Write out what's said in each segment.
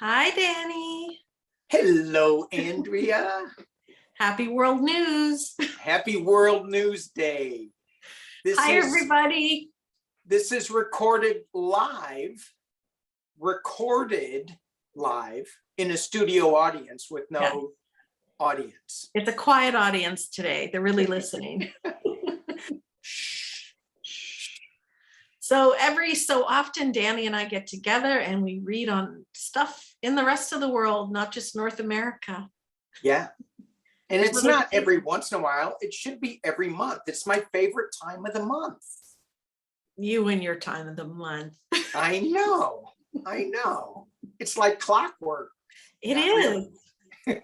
Hi, Danny. Hello, Andrea. Happy World News. Happy World News Day. Hi, everybody. This is recorded live in a studio audience with no audience. It's a quiet audience today. They're really listening. So every so often, Danny and I get together and we read on stuff in the rest of the world, not just North America. Yeah. And it's not every once in a while. It should be every month. It's my favorite time of the month. You and your time of the month. I know. It's like clockwork. It is. Really.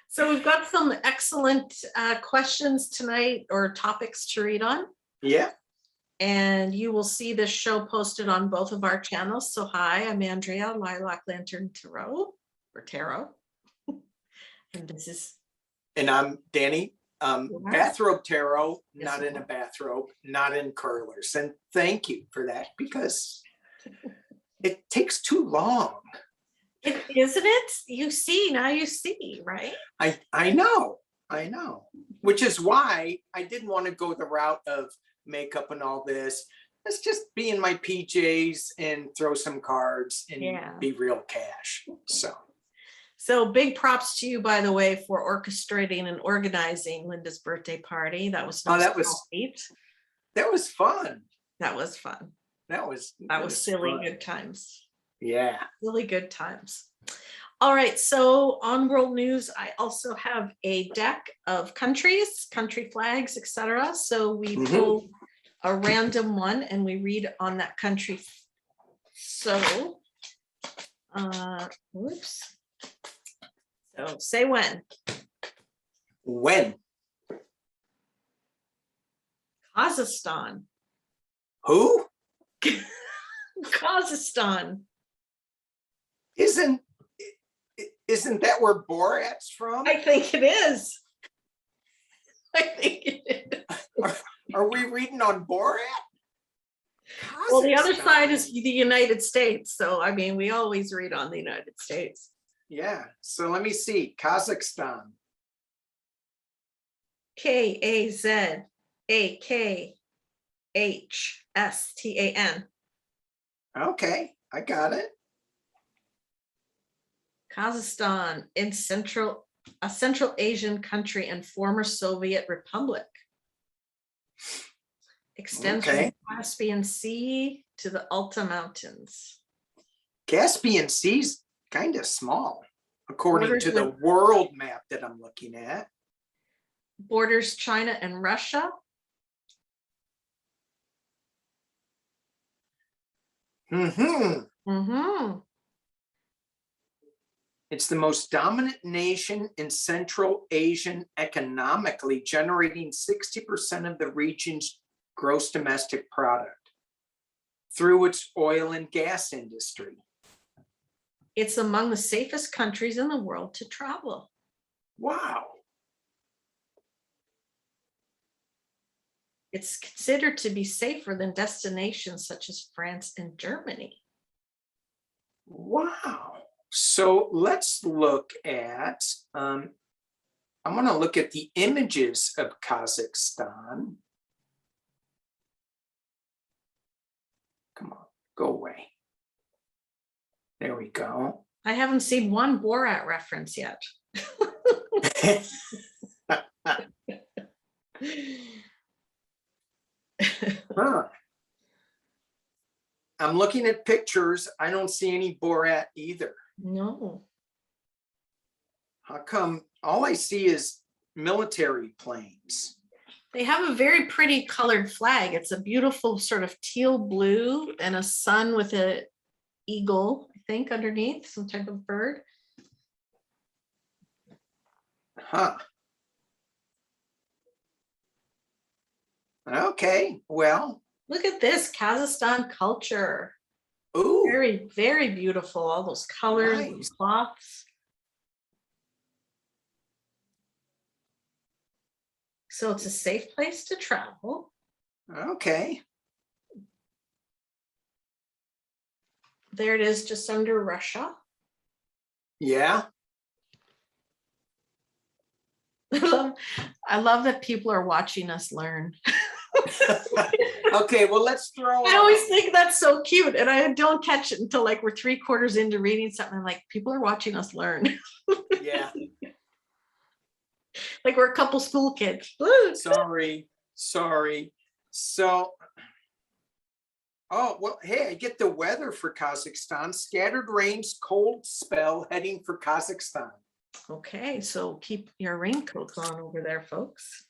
So we've got some excellent questions tonight or topics to read on. Yeah. And you will see this show posted on both of our channels. So hi, I'm Andrea, Lilac Lantern Tarot. And this is... And I'm Danny, BathRobe Tarot, not in a bathrobe, not in curlers. And thank you for that, because it takes too long. Isn't it? You see, now you see, right? I know. Which is why I didn't want to go the route of makeup and all this. Let's just be in my PJs and throw some cards and be real cash. So big props to you, by the way, for orchestrating and organizing Linda's birthday party. That was fun. That was fun. That was fun. That was silly fun. Good times. Yeah. Really good times. All right. So on World News, I also have a deck of countries, country flags, etc. So we pull a random one and we read on that country. So, whoops. So say when. When? Kazakhstan. Who? Kazakhstan. Isn't that where Borat's from? I think it is. Are we reading on Borat? Well, the other side is the United States. So, I mean, we always read on the United States. Yeah. So let me see. Kazakhstan. Kazakhstan. Okay, I got it. Kazakhstan in a Central Asian country and former Soviet republic. Extends from the Caspian Sea to the Alta Mountains. Caspian Sea's kind of small, according to the world map that I'm looking at. Borders China and Russia. It's the most dominant nation in Central Asian economically, generating 60% of the region's gross domestic product through its oil and gas industry. It's among the safest countries in the world to travel. Wow. It's considered to be safer than destinations such as France and Germany. Wow. So let's look at, I want to look at the images of Kazakhstan. Come on, go away. There we go. I haven't seen one Borat reference yet. I'm looking at pictures. I don't see any Borat either. No. How come? All I see is military planes. They have a very pretty colored flag. It's a beautiful sort of teal blue and a sun with an eagle, I think, underneath, some type of bird. Okay, well. Look at this Kazakhstan culture. Ooh. Very, very beautiful. All those colors and cloths. So it's a safe place to travel. Okay. There it is, just under Russia. Yeah. I love that people are watching us learn. Okay, well, let's throw. I always think that's so cute, and I don't catch it until like we're 3/4 into reading something. I'm like, people are watching us learn. Yeah. Like we're a couple school kids. Sorry. So, oh, well, hey, I get the weather for Kazakhstan. Scattered rains, cold spell heading for Kazakhstan. Okay, so keep your raincoats on over there, folks.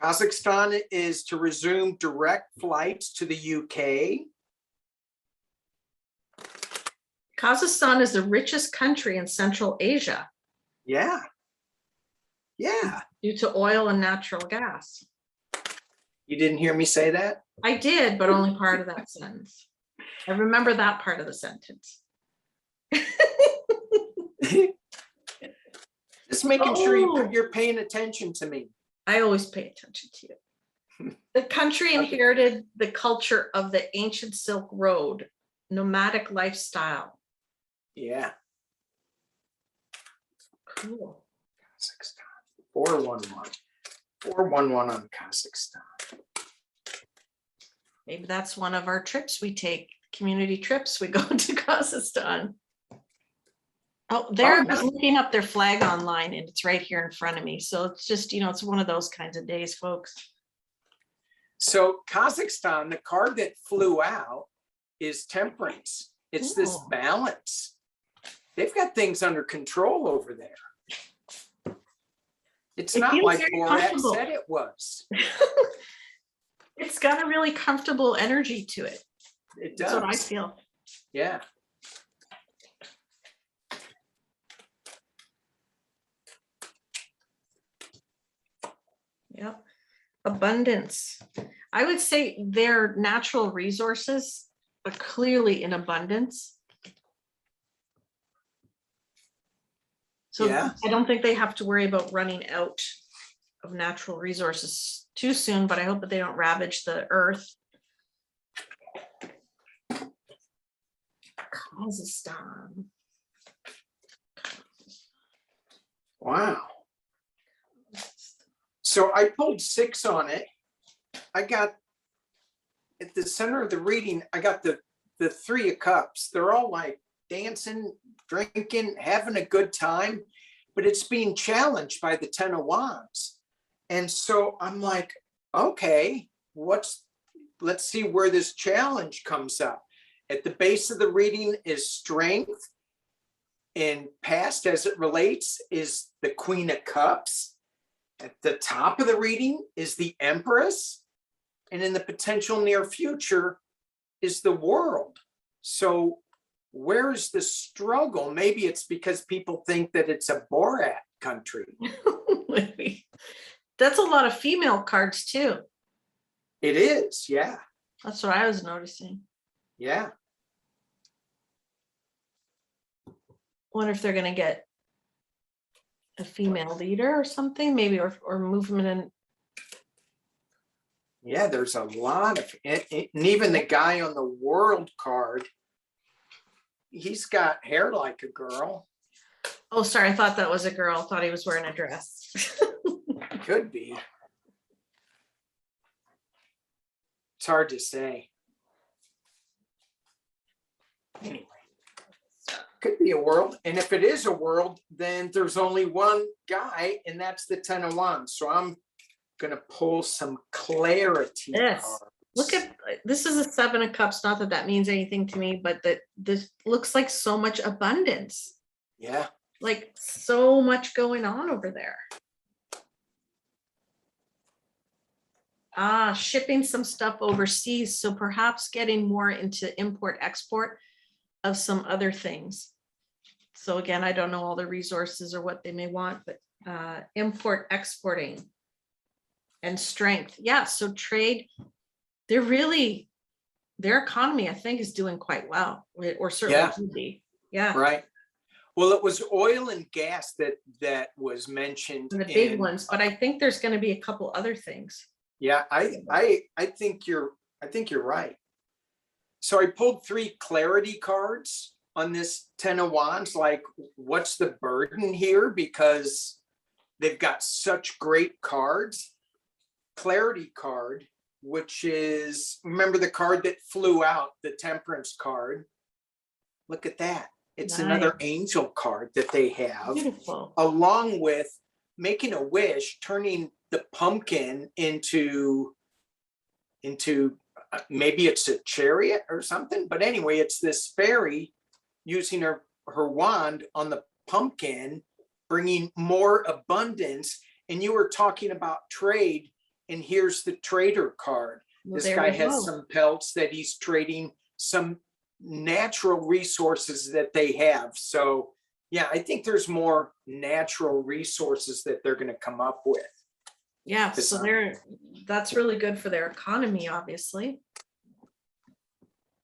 Kazakhstan is to resume direct flights to the UK. Kazakhstan is the richest country in Central Asia. Yeah. Yeah. Due to oil and natural gas. You didn't hear me say that? I did, but only part of that sentence. I remember that part of the sentence. Just making sure you're paying attention to me. I always pay attention to you. The country inherited the culture of the ancient Silk Road, nomadic lifestyle. Yeah. Cool. Kazakhstan. 411. 411 on Kazakhstan. Maybe that's one of our trips we take, community trips. We go to Kazakhstan. Oh, there, I was looking up their flag online and it's right here in front of me. So it's just, you know, it's one of those kinds of days, folks. So Kazakhstan, the card that flew out is temperance. It's this balance. They've got things under control over there. It's not like Borat said it was. It's got a really comfortable energy to it. It does. That's what I feel. Yeah. Yep. Abundance. I would say their natural resources are clearly in abundance. So yeah. I don't think they have to worry about running out of natural resources too soon, but I hope that they don't ravage the earth. Kazakhstan. Wow. So I pulled 6 on it. I got at the center of the reading, I got the 3 of cups. They're all like dancing, drinking, having a good time, but it's being challenged by the 10 of wands. And so I'm like, okay, let's see where this challenge comes up. At the base of the reading is strength, and past as it relates is the Queen of Cups. At the top of the reading is the Empress, and in the potential near future is the World. So where's the struggle? Maybe it's because people think that it's a Borat country. Maybe. That's a lot of female cards too. It is, yeah. That's what I was noticing. Yeah. Wonder if they're going to get a female leader or something, maybe, or movement in. Yeah, there's a lot of it, and even the guy on the World card, he's got hair like a girl. Oh, sorry, I thought that was a girl. Thought he was wearing a dress. Could be. It's hard to say. Anyway, could be a world, and if it is a world, then there's only one guy, and that's the 10 of wands. So I'm gonna pull some clarity. Yes. Cards. Look at this is a 7 of cups. Not that that means anything to me, but that this looks like so much abundance. Yeah. Like so much going on over there. Shipping some stuff overseas. So perhaps getting more into import export of some other things. So again, I don't know all the resources or what they may want, but import exporting and strength. Yeah. So trade, their economy, I think, is doing quite well, or certainly could be. Yeah. Right. Well, it was oil and gas that was mentioned. The big ones, but I think there's going to be a couple other things. Yeah, I think you're right. So I pulled 3 clarity cards on this 10 of Wands, like what's the burden here? Because they've got such great cards. Clarity card, which is, remember the card that flew out, the Temperance card. Look at that. It's another angel card that they have. Beautiful. Along with making a wish, turning the pumpkin into maybe it's a chariot or something, but anyway, it's this fairy using her wand on the pumpkin, bringing more abundance. And you were talking about trade, and here's the trader card. Well, this guy has some pelts that he's trading some natural resources that they have. So yeah, I think there's more natural resources that they're going to come up with. Yeah, so that's really good for their economy, obviously.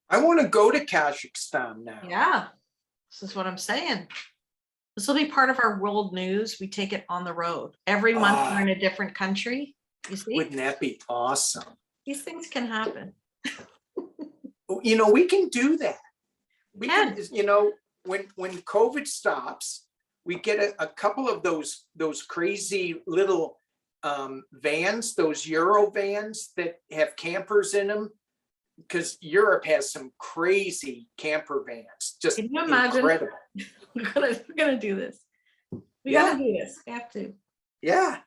I want to go to Kazakhstan now. Yeah, this is what I'm saying. This will be part of our world news. We take it on the road. Every month we're in a different country. You see? Wouldn't that be awesome? These things can happen. You know, we can do that. We can, you know, when COVID stops, we get a couple of those crazy little vans, those Euro vans that have campers in them, because Europe has some crazy camper vans. Just can you imagine? Incredible. We're gonna do this. We gotta do this. We have to. Yeah.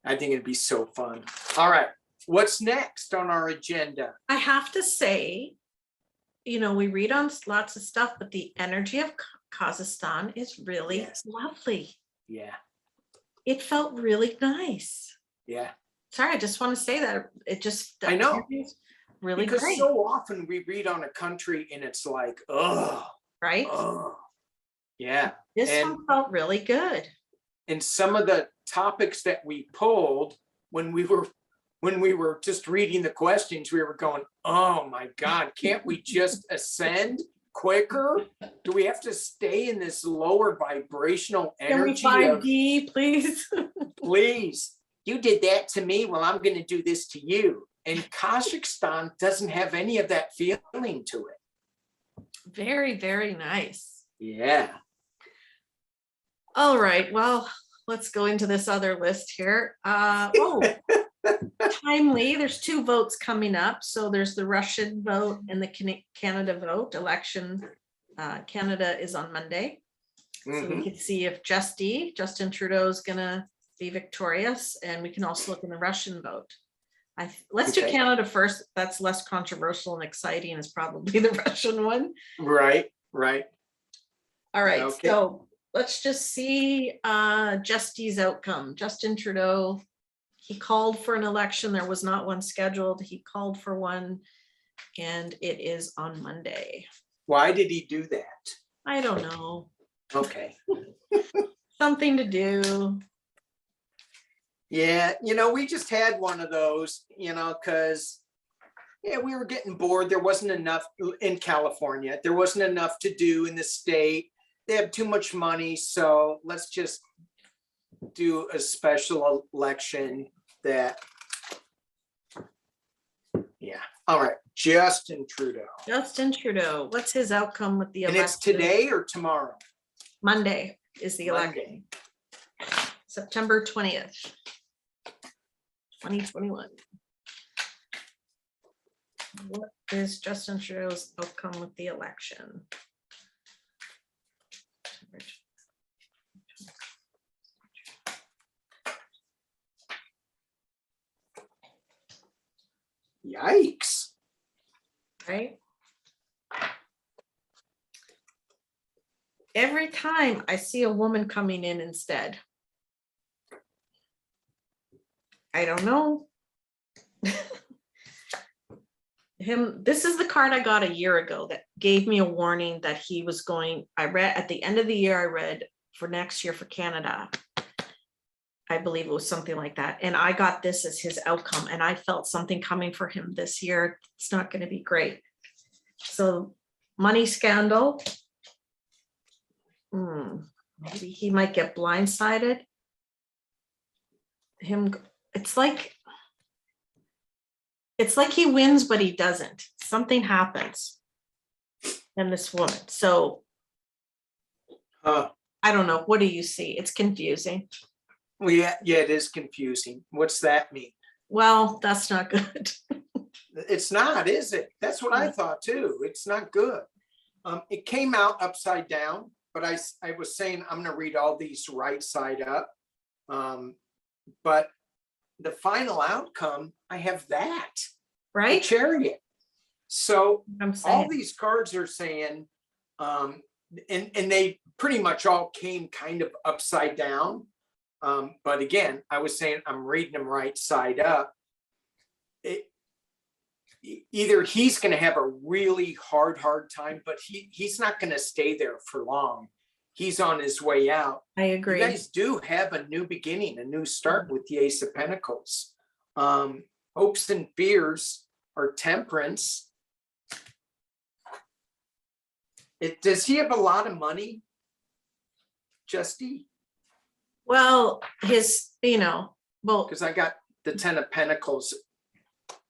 I think it'd be so fun. All right. What's next on our agenda? I have to say, you know, we read on lots of stuff, but the energy of Kazakhstan is really lovely. Yeah. It felt really nice. Yeah. Sorry, I just want to say that I know. Really because great. So often we read on a country and it's like, oh, right. Oh, yeah. This one felt really good. And some of the topics that we pulled when we were just reading the questions, we were going, oh my God, can't we just ascend quicker? Do we have to stay in this lower vibrational energy? Can we 5D, please? Please. You did that to me. Well, I'm going to do this to you. And Kazakhstan doesn't have any of that feeling to it. Very, very nice. Yeah. All right. Well, let's go into this other list here. Timely. There's 2 votes coming up. So there's the Russian vote and the Canada vote. Election. Canada is on Monday. So we can see if Justin Trudeau is going to be victorious, and we can also look in the Russian vote. Let's do Canada first. That's less controversial and exciting, is probably the Russian one. Right. All right. Okay. So let's just see Justy's outcome. Justin Trudeau, he called for an election. There was not one scheduled. He called for one, and it is on Monday. Why did he do that? I don't know. Okay. Something to do. Yeah, you know, we just had one of those, you know, because, we were getting bored. There wasn't enough in California. There wasn't enough to do in the state. They have too much money. So let's just do a special election that, All right, Justin Trudeau. Justin Trudeau, what's his outcome with the election? And it's today or tomorrow? Monday is the election. September 20th. 2021. What is Justin Trudeau's outcome with the election? Yikes. Right? Every time I see a woman coming in instead. I don't know. This is the card I got a year ago that gave me a warning that he was going. I read at the end of the year, I read for next year for Canada. I believe it was something like that. And I got this as his outcome, and I felt something coming for him this year. It's not going to be great. So, money scandal. Maybe he might get blindsided. It's like it's like he wins, but he doesn't. Something happens in this woman. So I don't know. What do you see? It's confusing. Well, yeah, it is confusing. What's that mean? Well, that's not good. It's not, is it? That's what I thought too. It's not good. It came out upside down, but I was saying I'm going to read all these right side up. But the final outcome, I have that, the Right? Chariot. So I'm saying. all these cards are saying, and they pretty much all came kind of upside down. But again, I was saying I'm reading them right side up. Either he's going to have a really hard time, but he's not going to stay there for long. He's on his way out. I agree. You guys do have a new beginning, a new start with the Ace of Pentacles. Hopes and fears are Temperance. Does he have a lot of money, Justy? Well, his, well, Because I got the 10 of Pentacles,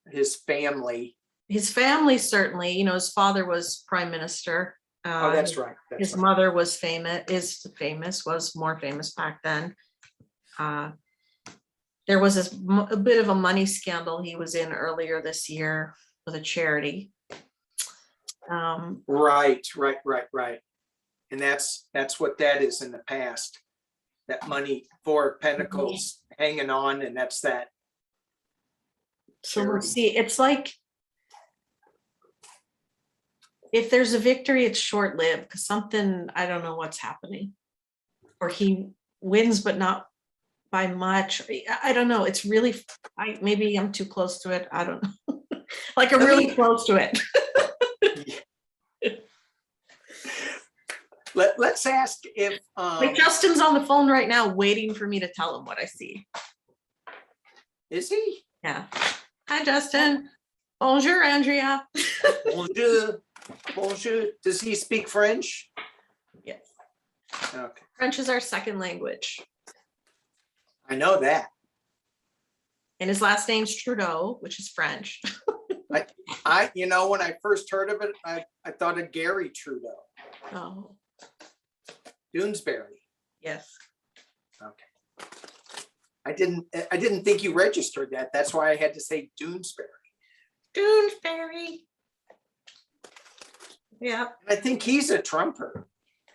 his family. his family certainly, his father was prime minister. Oh, that's right. His mother was was more famous back then. There was a bit of a money scandal he was in earlier this year with a charity. Right. And that's what that is in the past. That money, 4 of Pentacles hanging on, and that's that. So we'll see. It's like, if there's a victory, it's short-lived because something, I don't know what's happening. Or he wins, but not by much. I don't know. It's really, maybe I'm too close to it. I don't know. Like I'm really close to it. Let's ask if like Justin's on the phone right now waiting for me to tell him what I see. Is he? Yeah. Hi, Justin. Bonjour, Andrea. Bonjour. Does he speak French? Yes. Okay. French is our second language. I know that. And his last name's Trudeau, which is French. I when I first heard of it, I thought of Gary Trudeau. Oh. Doonesbury. Yes. Okay. I didn't think you registered that. That's why I had to say Doonesbury. Doonesbury. Yeah. I think he's a Trumper.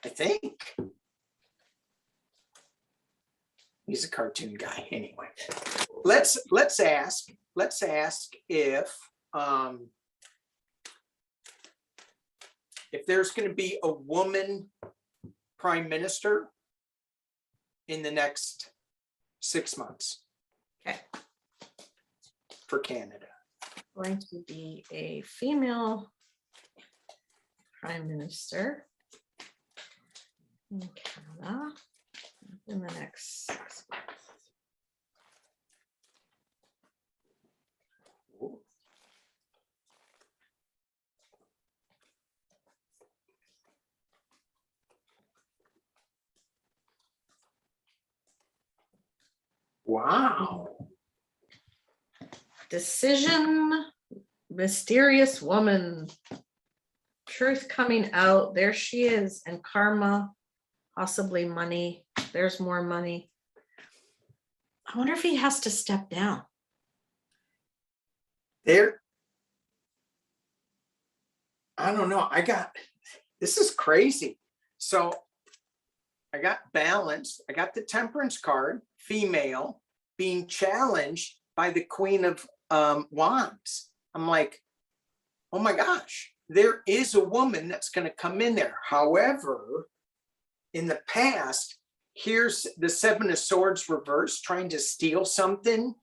I think. He's a cartoon guy anyway. Let's ask if there's going to be a woman prime minister in the next 6 months. Okay. For Canada. Going to be a female prime minister in Canada in the next 6 months. Wow. Decision, mysterious woman, truth coming out. There she is. And karma, possibly money. There's more money. I wonder if he has to step down. I don't know. This is crazy. So I got balance. I got the Temperance card, female, being challenged by the Queen of Wands. I'm like, oh my gosh, there is a woman that's going to come in there. However, in the past, here's the 7 of Swords reversed, trying to steal something.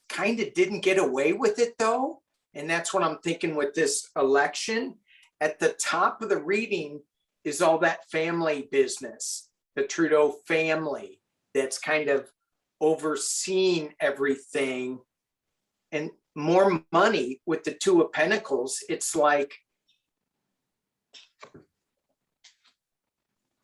Kind of didn't get away with it though. And that's what I'm thinking with this election. At the top of the reading is all that family business, the Trudeau family that's kind of overseeing everything, and more money with the 2 of Pentacles. It's like,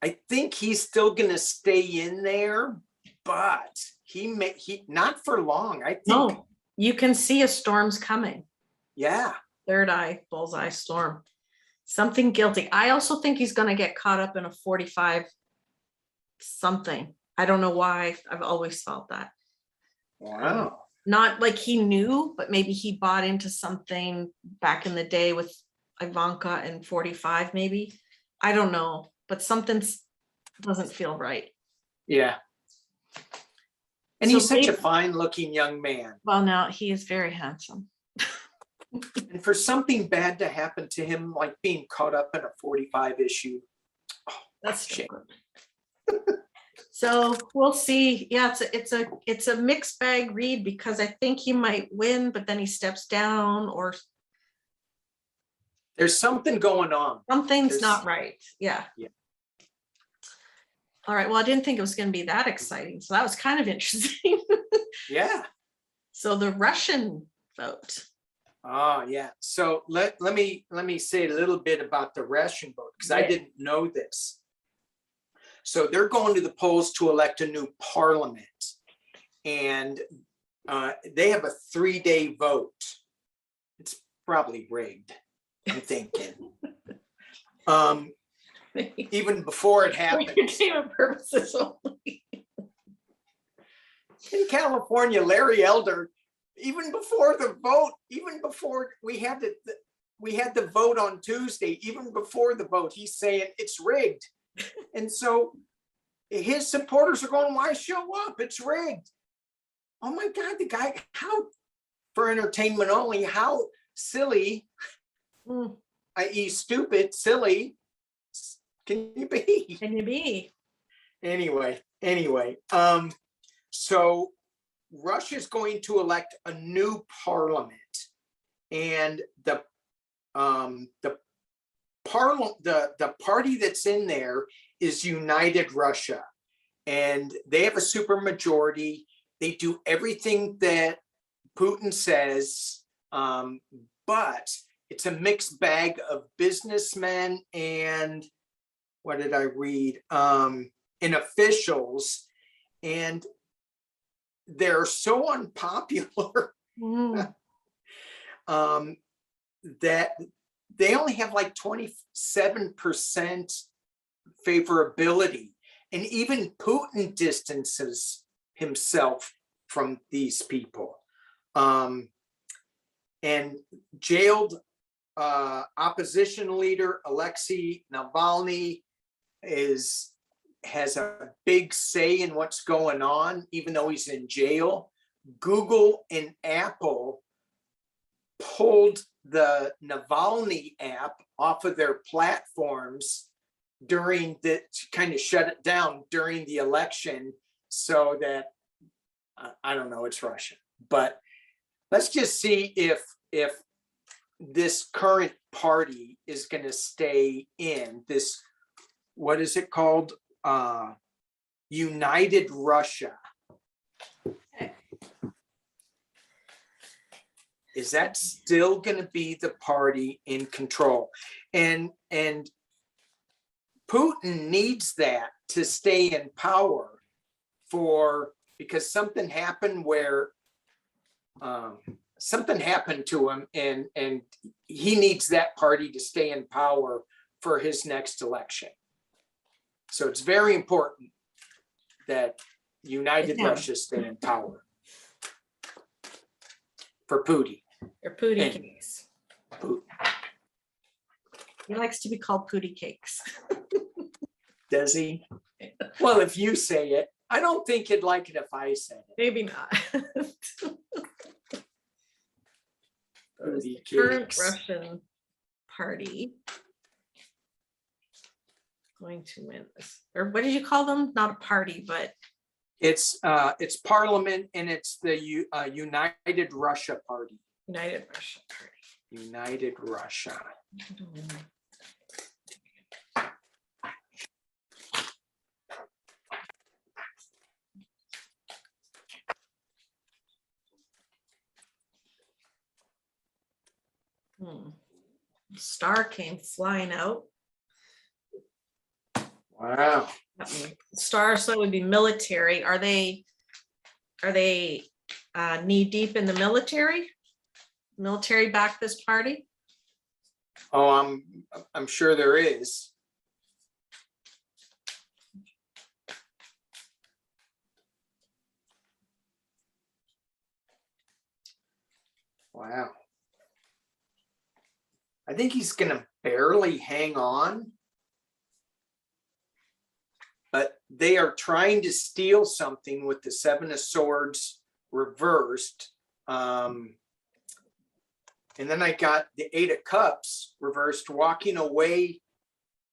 I think he's still going to stay in there, but he not for long. I think. No, you can see a storm's coming. Yeah. Third eye, bullseye storm. Something guilty. I also think he's going to get caught up in a 45 something. I don't know why. I've always felt that. Wow. Not like he knew, but maybe he bought into something back in the day with Ivanka and 45 maybe. I don't know, but something doesn't feel right. Yeah. And So he's such a maybe- fine looking young man. Well, now he is very handsome. And for something bad to happen to him, like being caught up in a 45 issue. That's shit. good. So we'll see. Yeah, it's a mixed bag read because I think he might win, but then he steps down or There's something going on. something's There's- not right. Yeah. Yeah. All right. Well, I didn't think it was going to be that exciting. So that was kind of interesting. Yeah. So the Russian vote. Oh, yeah. So let me say a little bit about the Russian vote, because I Yeah. didn't know this. So they're going to the polls to elect a new parliament, and they have a 3-day vote. It's probably rigged, I'm thinking. Even before it happens. Entertainment purposes only. In California, Larry Elder, even before the vote, even before we had the vote on Tuesday, even before the vote, he's saying it's rigged. And so his supporters are going, why show up? It's rigged. Oh my God, the guy, how, for entertainment only, how silly, i.e. stupid, silly, can you be? Can you be? Anyway, so Russia's going to elect a new parliament, and the party that's in there is United Russia, and they have a super majority. They do everything that Putin says, but it's a mixed bag of businessmen and what did I read? And officials, and they're so unpopular that they only have like 27% favorability. And even Putin distances himself from these people. And jailed opposition leader Alexei Navalny has a big say in what's going on, even though he's in jail. Google and Apple pulled the Navalny app off of their platforms during the, kind of shut it down during the election, so that I don't know, it's Russian, but let's just see if this current party is going to stay in this, what is it called? United Russia. Is that still going to be the party in control? And Putin needs that to stay in power, because something happened where something happened to him, and he needs that party to stay in power for his next election. So it's very important that United Russia stay in power for Putin. Or Pootie And- cakes. Putin. He likes to be called Pootie cakes. Does he? Well, if you say it, I don't think he'd like it if I said it. Maybe not. Pootie Current cakes. Russian party going to win this, or what did you call them? Not a party, but It's Parliament, and it's the United Russia Party. United Russia Party. United Russia. Star came flying out. Wow. Star, so it would be military. Are they knee deep in the military? military back this party? Oh, I'm sure there is. Wow. I think he's gonna barely hang on. But they are trying to steal something with the Seven of Swords reversed. And then I got the Eight of Cups reversed, walking away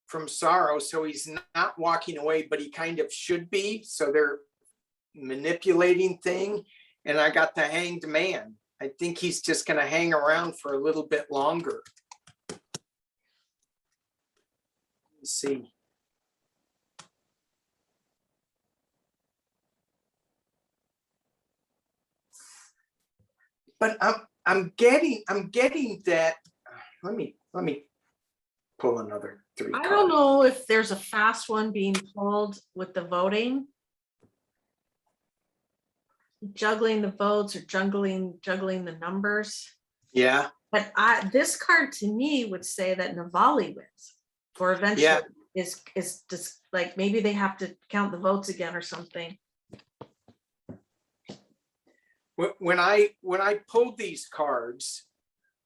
from sorrow. So he's not walking away, but he kind of should be. So they're manipulating thing. And I got the Hanged Man. I think he's just going to hang around for a little bit longer. Let's see. But I'm getting that. Let me pull another 3 I cards. don't know if there's a fast one being pulled with the voting. Juggling the votes or juggling the numbers. Yeah. But this card to me would say that Navalny wins, or eventually is just like maybe they have to count the votes again or something. When I pulled these cards,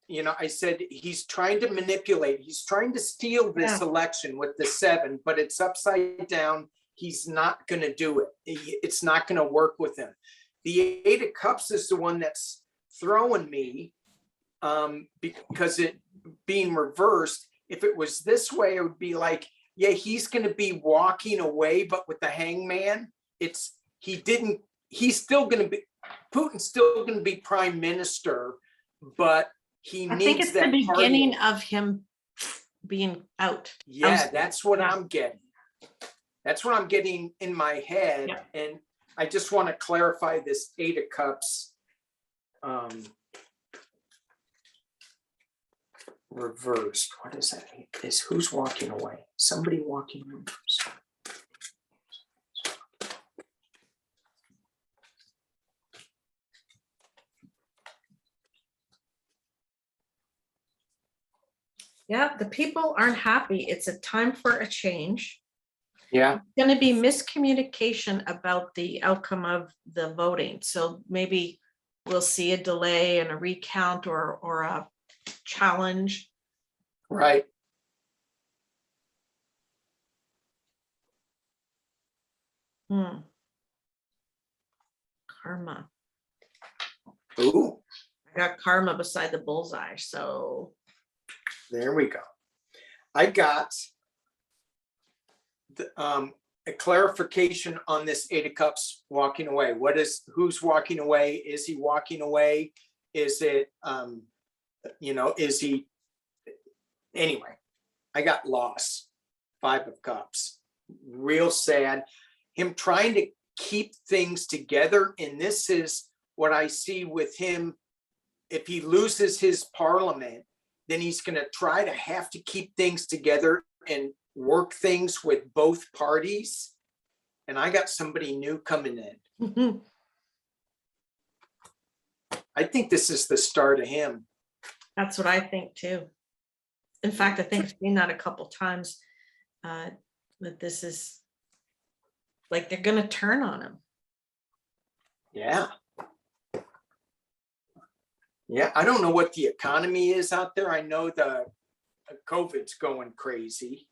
you know, I said he's trying to manipulate. He's trying to steal this election with the 7, but it's upside down. He's not going to do it. It's not going to work with him. The 8 of Cups is the one that's throwing me because it being reversed. If it was this way, it would be like, yeah, he's going to be walking away, but with the Hangman, he's still going to be, Putin's still going to be prime minister, but he needs that. I think it's the beginning of him being out. Yeah, that's what I'm getting. That's what I'm getting in my head. Yeah. And I just want to clarify this 8 of Cups reversed. What is that? Is who's walking away? Somebody walking away. Yeah, the people aren't happy. It's a time for a change. Yeah. It's going to be miscommunication about the outcome of the voting. So maybe we'll see a delay and a recount or a challenge. Right. Karma. Ooh. I got karma beside the bullseye. So there we go. I got the, a clarification on this 8 of Cups walking away. Who's walking away? Is he walking away? Is it, is he, anyway, I got lost. 5 of Cups, real sad. Him trying to keep things together. And this is what I see with him. If he loses his parliament, then he's going to try to have to keep things together and work things with both parties. And I got somebody new coming in. I think this is the start of him. That's what I think too. In fact, I think I've seen that a couple times. That this is like they're going to turn on him. Yeah. Yeah, I don't know what the economy is out there. I know the COVID's going crazy.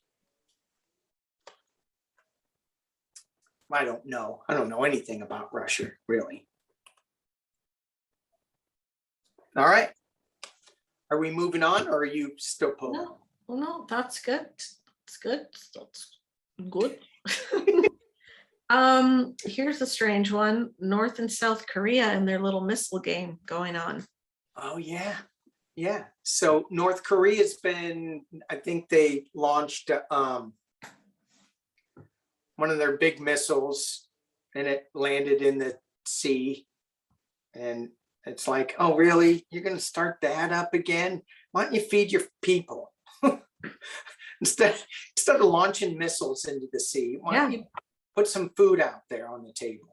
I don't know. I don't know anything about Russia, really. All right. Are we moving on or are you still pulling? No, that's good. It's good. That's good. Here's a strange one. North and South Korea and their little missile game going on. Oh, yeah. Yeah. So North Korea's been, I think they launched one of their big missiles and it landed in the sea. And it's like, oh, really? You're going to start that up again? Why don't you feed your people? instead of launching missiles into the sea, why don't you put some food out there on the table?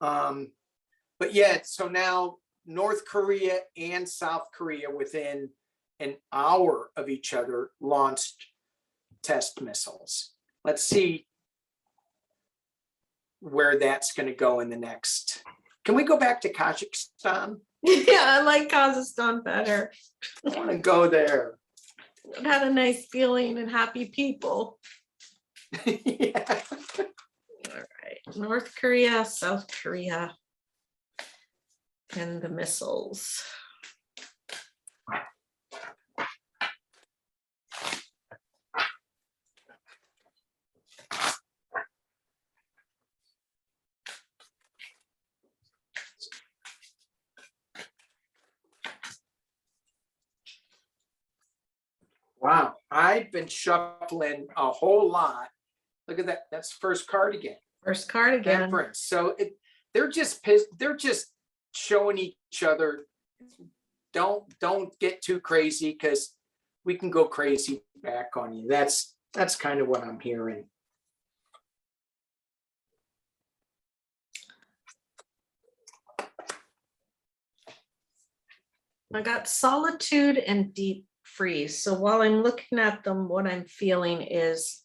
But yeah, so now North Korea and South Korea within an hour of each other launched test missiles. Let's see where that's going to go in the next. Can we go back to Kazakhstan? Yeah, I like Kazakhstan better. I want to go there. It had a nice feeling and happy people. Yeah. All right, North Korea, South Korea, and the missiles. Wow, I've been shuffling a whole lot. Look at that. That's first card again. First card again. Temperance. So they're just pissed. They're just showing each other. Don't get too crazy, because we can go crazy back on you. That's kind of what I'm hearing. I got solitude and deep freeze. So while I'm looking at them, what I'm feeling is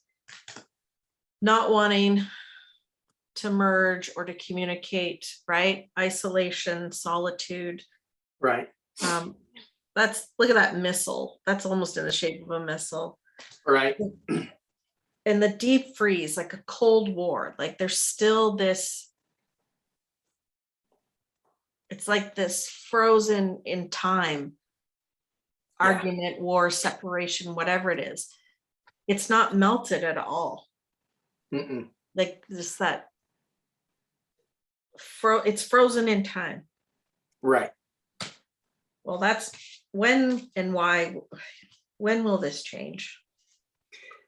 not wanting to merge or to communicate, right? Isolation, solitude. Right. That's, look at that missile. That's almost in the shape of a missile. Right. And the deep freeze, like a Cold War, like there's still this, it's like this frozen in time argument, war, separation, whatever it is. It's not melted at all. Mm-mm. Like just that, it's frozen in time. Right. Well, that's when and why, when will this change?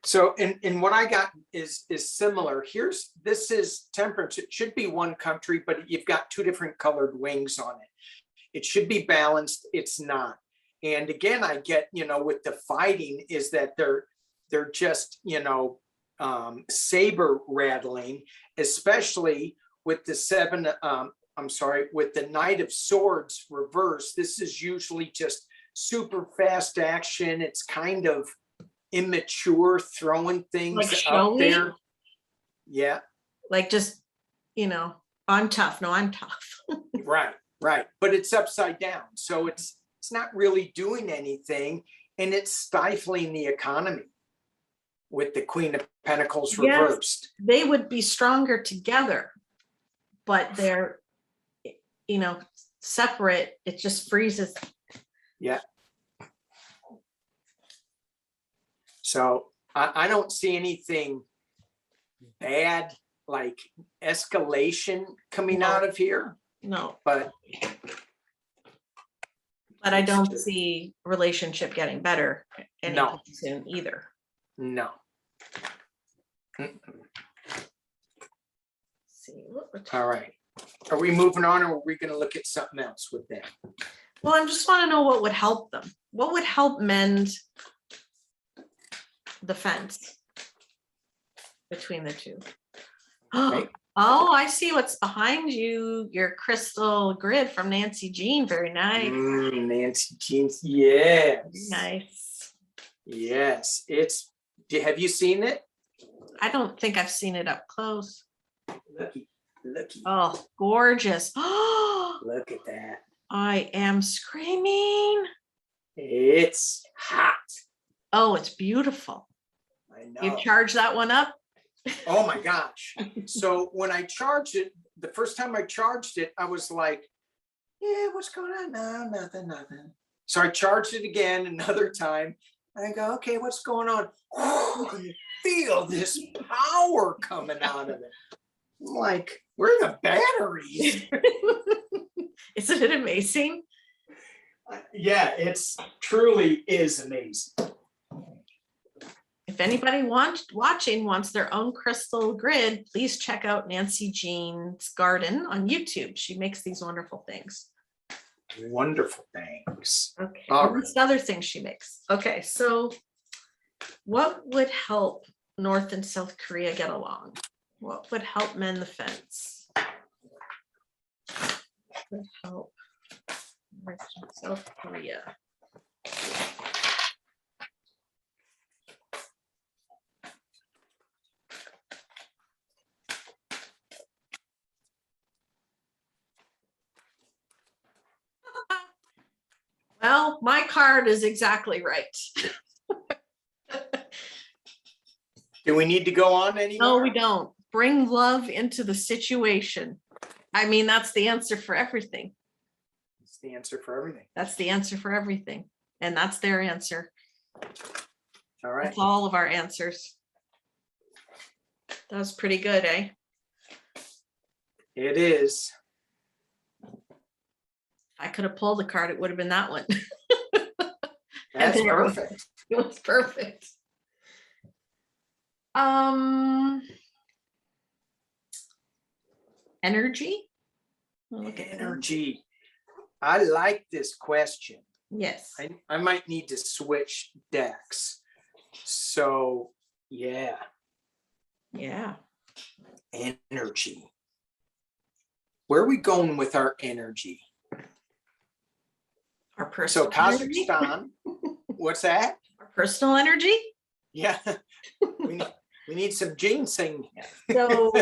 So, and what I got is similar. This is temperance. It should be one country, but you've got two different colored wings on it. It should be balanced. It's not. And again, I get, with the fighting is that they're just, saber rattling, especially with the with the Knight of Swords reverse. This is usually just super fast action. It's kind of immature, throwing things Like up showy? there. Yeah. Like just, I'm tough. No, I'm tough. Right. But it's upside down. So it's not really doing anything, and it's stifling the economy with the Queen of Pentacles reversed. Yes, they would be stronger together, but they're, separate. It just freezes. Yeah. So I don't see anything bad, like escalation coming out of here. No, But I don't see relationship getting better anytime No. soon either. No. See, All right. Are we moving on, or are we going to look at something else with that? well, I just want to know what would help them. What would help mend the fence between the two? Okay. Oh, I see what's behind you. Your crystal grid from Nancy Jean. Very nice. Nancy Jean's, yes. Nice. Yes. Have you seen it? I don't think I've seen it up close. Looky. Oh, gorgeous. Oh, Look at that. I am screaming. It's hot. Oh, it's beautiful. I know. You charge that one up? Oh my gosh. So when I charged it, the first time I charged it, I was like, yeah, what's going on? No, nothing. So I charged it again another time. And I go, okay, what's going on? Oh, you feel this power coming out of it. I'm like, where are the batteries? Isn't it amazing? Yeah, it's truly is amazing. If anybody watching wants their own crystal grid, please check out Nancy Jean's garden on YouTube. She makes these wonderful things. Wonderful things. Okay. All What's the other thing she makes? Okay, so what would help North and South Korea get along? What would help mend the fence? What would help South Korea. Well, my card is exactly right. Do we need to go on anymore? No, we don't. Bring love into the situation. I mean, that's the answer for everything. It's the answer for everything. That's the answer for everything. And that's their answer. All right. That's all of our answers. That was pretty good, eh? It is. I could have pulled a card, it would have been that one. That's there it was. perfect. It was perfect. Energy. We'll look at Energy. I like this question. Yes. I might need to switch decks. So yeah, Yeah. energy. Where are we going with our energy? Our So personal energy. Kazakhstan, what's that? Our personal energy. Yeah, we need some ginseng. So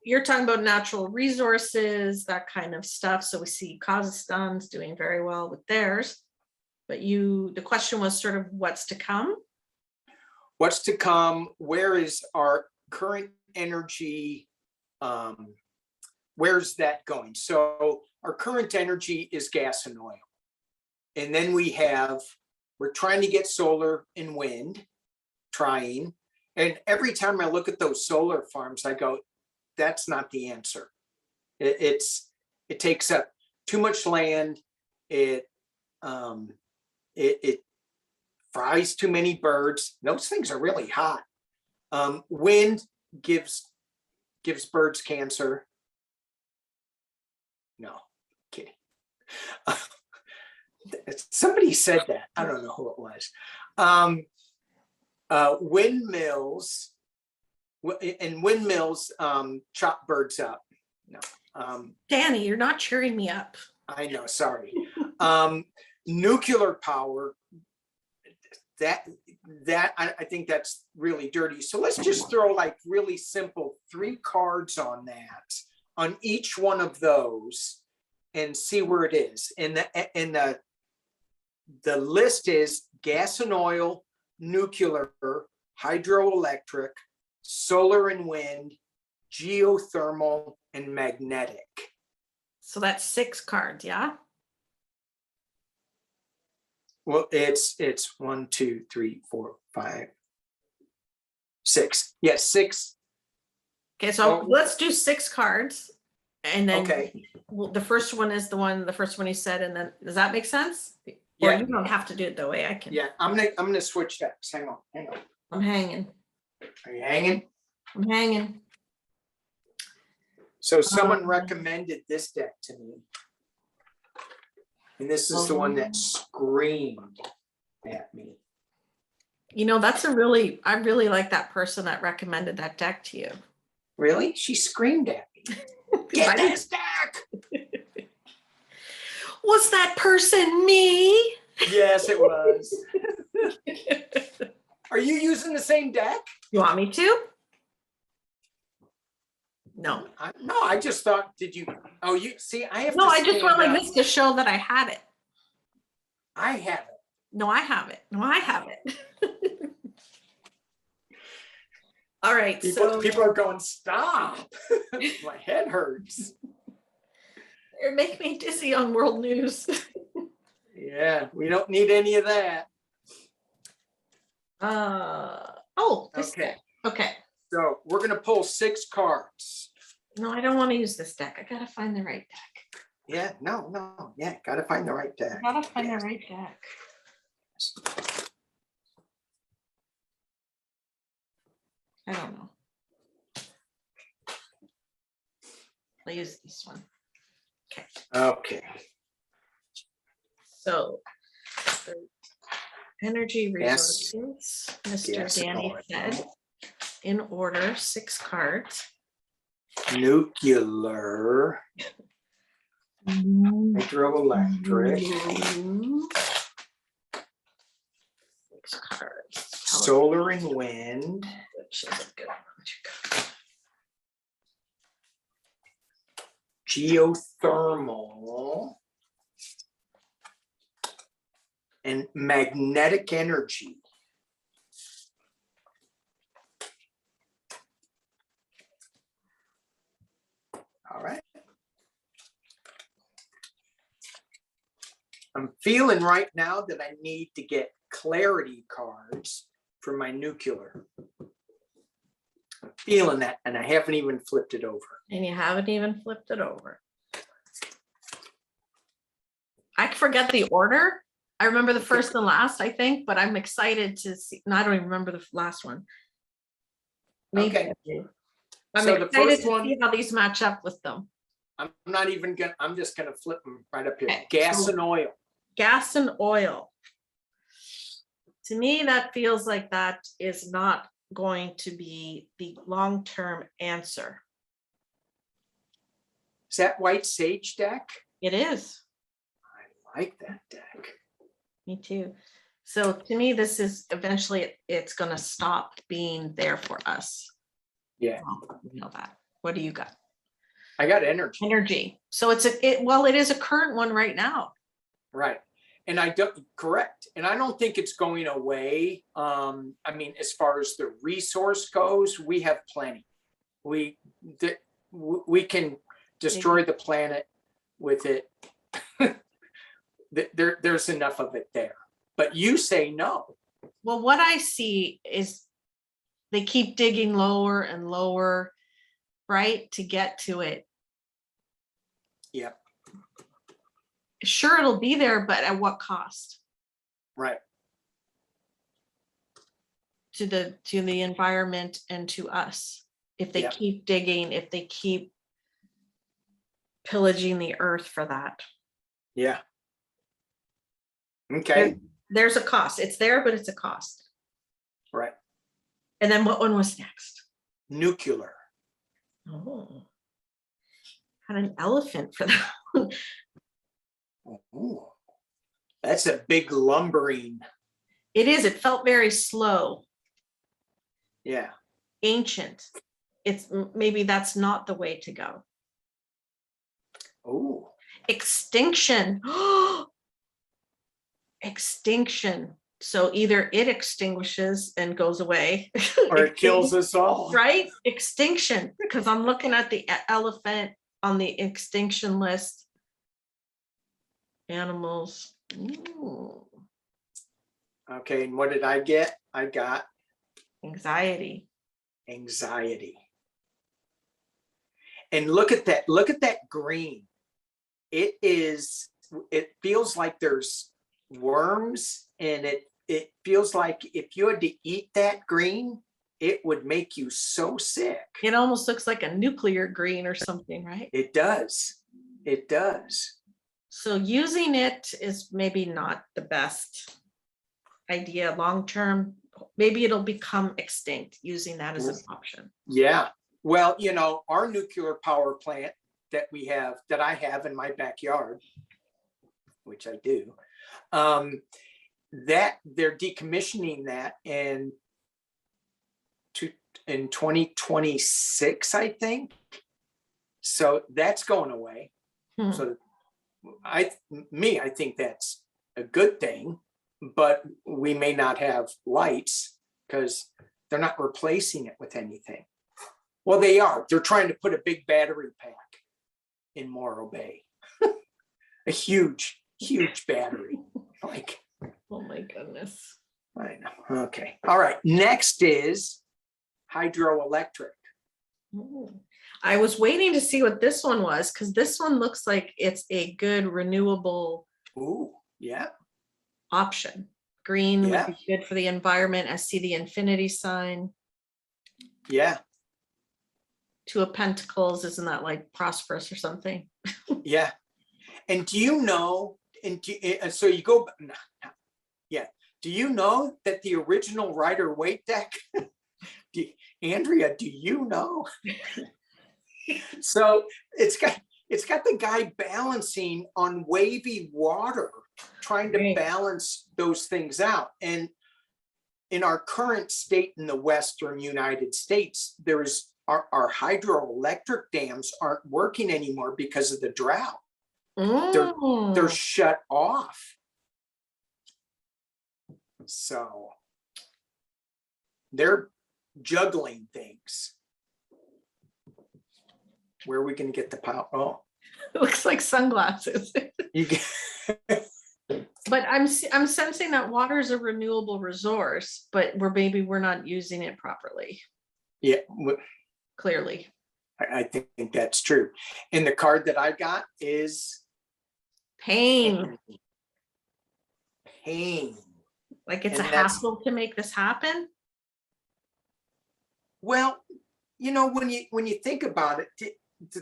you're talking about natural resources, that kind of stuff. So we see Kazakhstan's doing very well with theirs. But the question was sort of what's to come. What's to come? Where is our current energy? Where's that going? So our current energy is gas and oil. And then we're trying to get solar and wind, And every time I look at those solar farms, I go, that's not the answer. It takes up too much land. It fries too many birds. Those things are really hot. Wind gives birds cancer. No, kidding. Somebody said that. I don't know who it was. Windmills chop birds up. No. Danny, you're not cheering me up. I know, sorry. Nuclear power, that I think that's really dirty. So let's just throw like really simple 3 cards on that, on each one of those, and see where it is. And the list is gas and oil, nuclear, hydroelectric, solar and wind, geothermal, and magnetic. So that's 6 cards, yeah? Well, it's 1, 2, 3, 4, 5, 6. Yes, 6. Okay, so let's do 6 cards. And then Okay. the first one is the first one you said, and then does that make sense? Or Yeah. you don't have to do it the way I can. Yeah, I'm gonna switch decks. Hang on. I'm hanging. Are you hanging? I'm hanging. So someone recommended this deck to me. And this is the one that screamed at me. You know, I really like that person that recommended that deck to you. Really? She screamed at me. Get this deck! Was that person me? Yes, it was. Are you using the same deck? You want me to? No. No, I just thought, did you? Oh, you see, I have. No, to I just went stand like up. this to show that I had it. I have it. No, I have it. No, I have it. All right. People are going, stop. My head hurts. You're making me dizzy on world news. Yeah, we don't need any of that. Okay. Okay. So we're gonna pull 6 cards. No, I don't want to use this deck. I gotta find the right deck. Yeah, no. Yeah, gotta find the right deck. I gotta find the right deck. I don't know. I'll use this one. Okay. Okay. So, energy Yes. resources, Mr. Yes, Danny Lord. said, in order, 6 cards. Nuclear. hydroelectric, Six cards. solar and wind, Which is a good one. geothermal, and magnetic energy. All right. I'm feeling right now that I need to get clarity cards for my nuclear. I'm feeling that, and I haven't even flipped it over. And you haven't even flipped it over. I forget the order. I remember the first and last, I think, but I'm excited to see. No, I don't even remember the last one. Maybe Okay. I do. I'm So the excited first to one, see how these match up with them. I'm not even gonna, I'm just gonna flip them right up here. Okay, Gas so- and oil. Gas and oil. To me, that feels like that is not going to be the long-term answer. Is that white sage deck? It is. I like that deck. Me too. So to me, this is eventually, it's gonna stop being there for us. Yeah, You know that. What do you got? I got energy. Energy. So it's well, it is a current one right now. Right. And I don't, correct. And I don't think it's going away. I mean, as far as the resource goes, we have plenty. We can destroy the planet with it. There's enough of it there. But you say no. Well, what I see is they keep digging lower and lower, right, to get to it. Yeah. Sure, it'll be there, but at what cost? Right. To the environment and to us. If they Yeah. keep digging, if they keep pillaging the earth for that. Yeah. Okay. There's a cost. It's there, but it's a cost. Right. And then what one was next? Nuclear. Oh, had an elephant for that one. Ooh. That's a big lumbering. It is. It felt very slow, Yeah. ancient. It's maybe that's not the way to go. Oh. Extinction. Extinction. So either it extinguishes and goes away, Or it kills us all. right? Extinction. Because I'm looking at the elephant on the extinction list. Animals. Ooh. Okay, and what did I get? I got Anxiety. anxiety. And look at that green. It feels like there's worms, and it feels like if you had to eat that green, it would make you so sick. It almost looks like a nuclear green or something, right? It does. It does. So using it is maybe not the best idea long-term. Maybe it'll become extinct using that as an option. Yeah. Well, our nuclear power plant that I have in my backyard, which I do, that they're decommissioning that in 2026, I think. So that's going away. So I think that's a good thing, but we may not have lights because they're not replacing it with anything. Well, they are. They're trying to put a big battery pack in Morro Bay. A huge, huge battery. Like, Oh my goodness. I know. Okay. All right. Next is hydroelectric. Ooh. I was waiting to see what this one was because this one looks like it's a good renewable Yeah. option. Green Yeah. would be good for the environment. I see the infinity sign. Yeah. Two of Pentacles, isn't that like prosperous or something? Yeah. And do you know, so you go, yeah. Do you know that the original Rider-Waite deck, Andrea, do you know? So it's got, it's got the guy balancing on wavy water, trying to Right. balance those things out. And in our current state in the Western United States, there's our hydroelectric dams aren't working anymore because of the drought. They're shut off. So they're juggling things. Where are we going to get the power? Oh, It looks like sunglasses. you get. But I'm sensing that water is a renewable resource, but maybe we're not using it properly. Yeah, Clearly. I think that's true. And the card that I got is Pain. Pain. Like it's And a that's- hassle to make this happen. Well, you know, when you think about it,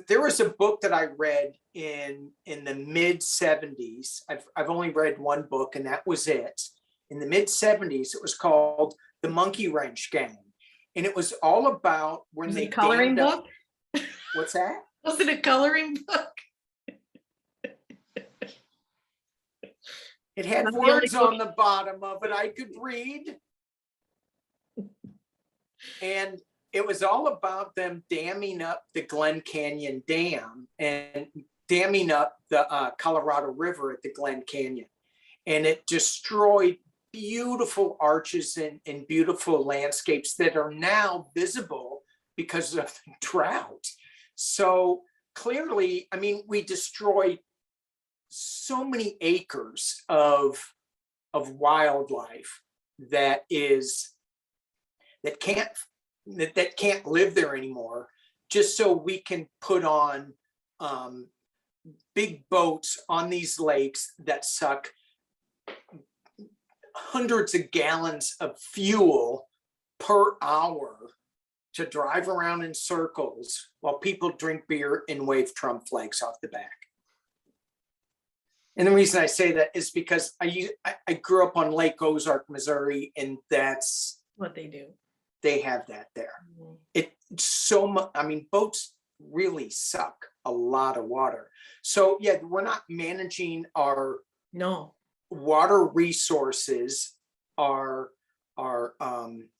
there was a book that I read in the mid 70s. I've only read one book, and that was it. In the mid 70s, it was called The Monkey Wrench Gang, and it was all about when Was they it a coloring dammed up- book? What's that? Was it a coloring book? It had Not the only words on book. the bottom of it I could read. And it was all about them damming up the Glen Canyon Dam and damming up the Colorado River at the Glen Canyon. And it destroyed beautiful arches and beautiful landscapes that are now visible because of the drought. So clearly, I mean, we destroyed so many acres of wildlife that can't live there anymore, just so we can put on big boats on these lakes that suck hundreds of gallons of fuel per hour to drive around in circles while people drink beer and wave Trump flags off the back. And the reason I say that is because I grew up on Lake Ozark, Missouri, and that's What they do. they have that there. Mhm. It's so much. I mean, boats really suck a lot of water. So yeah, we're not managing our No. water resources, our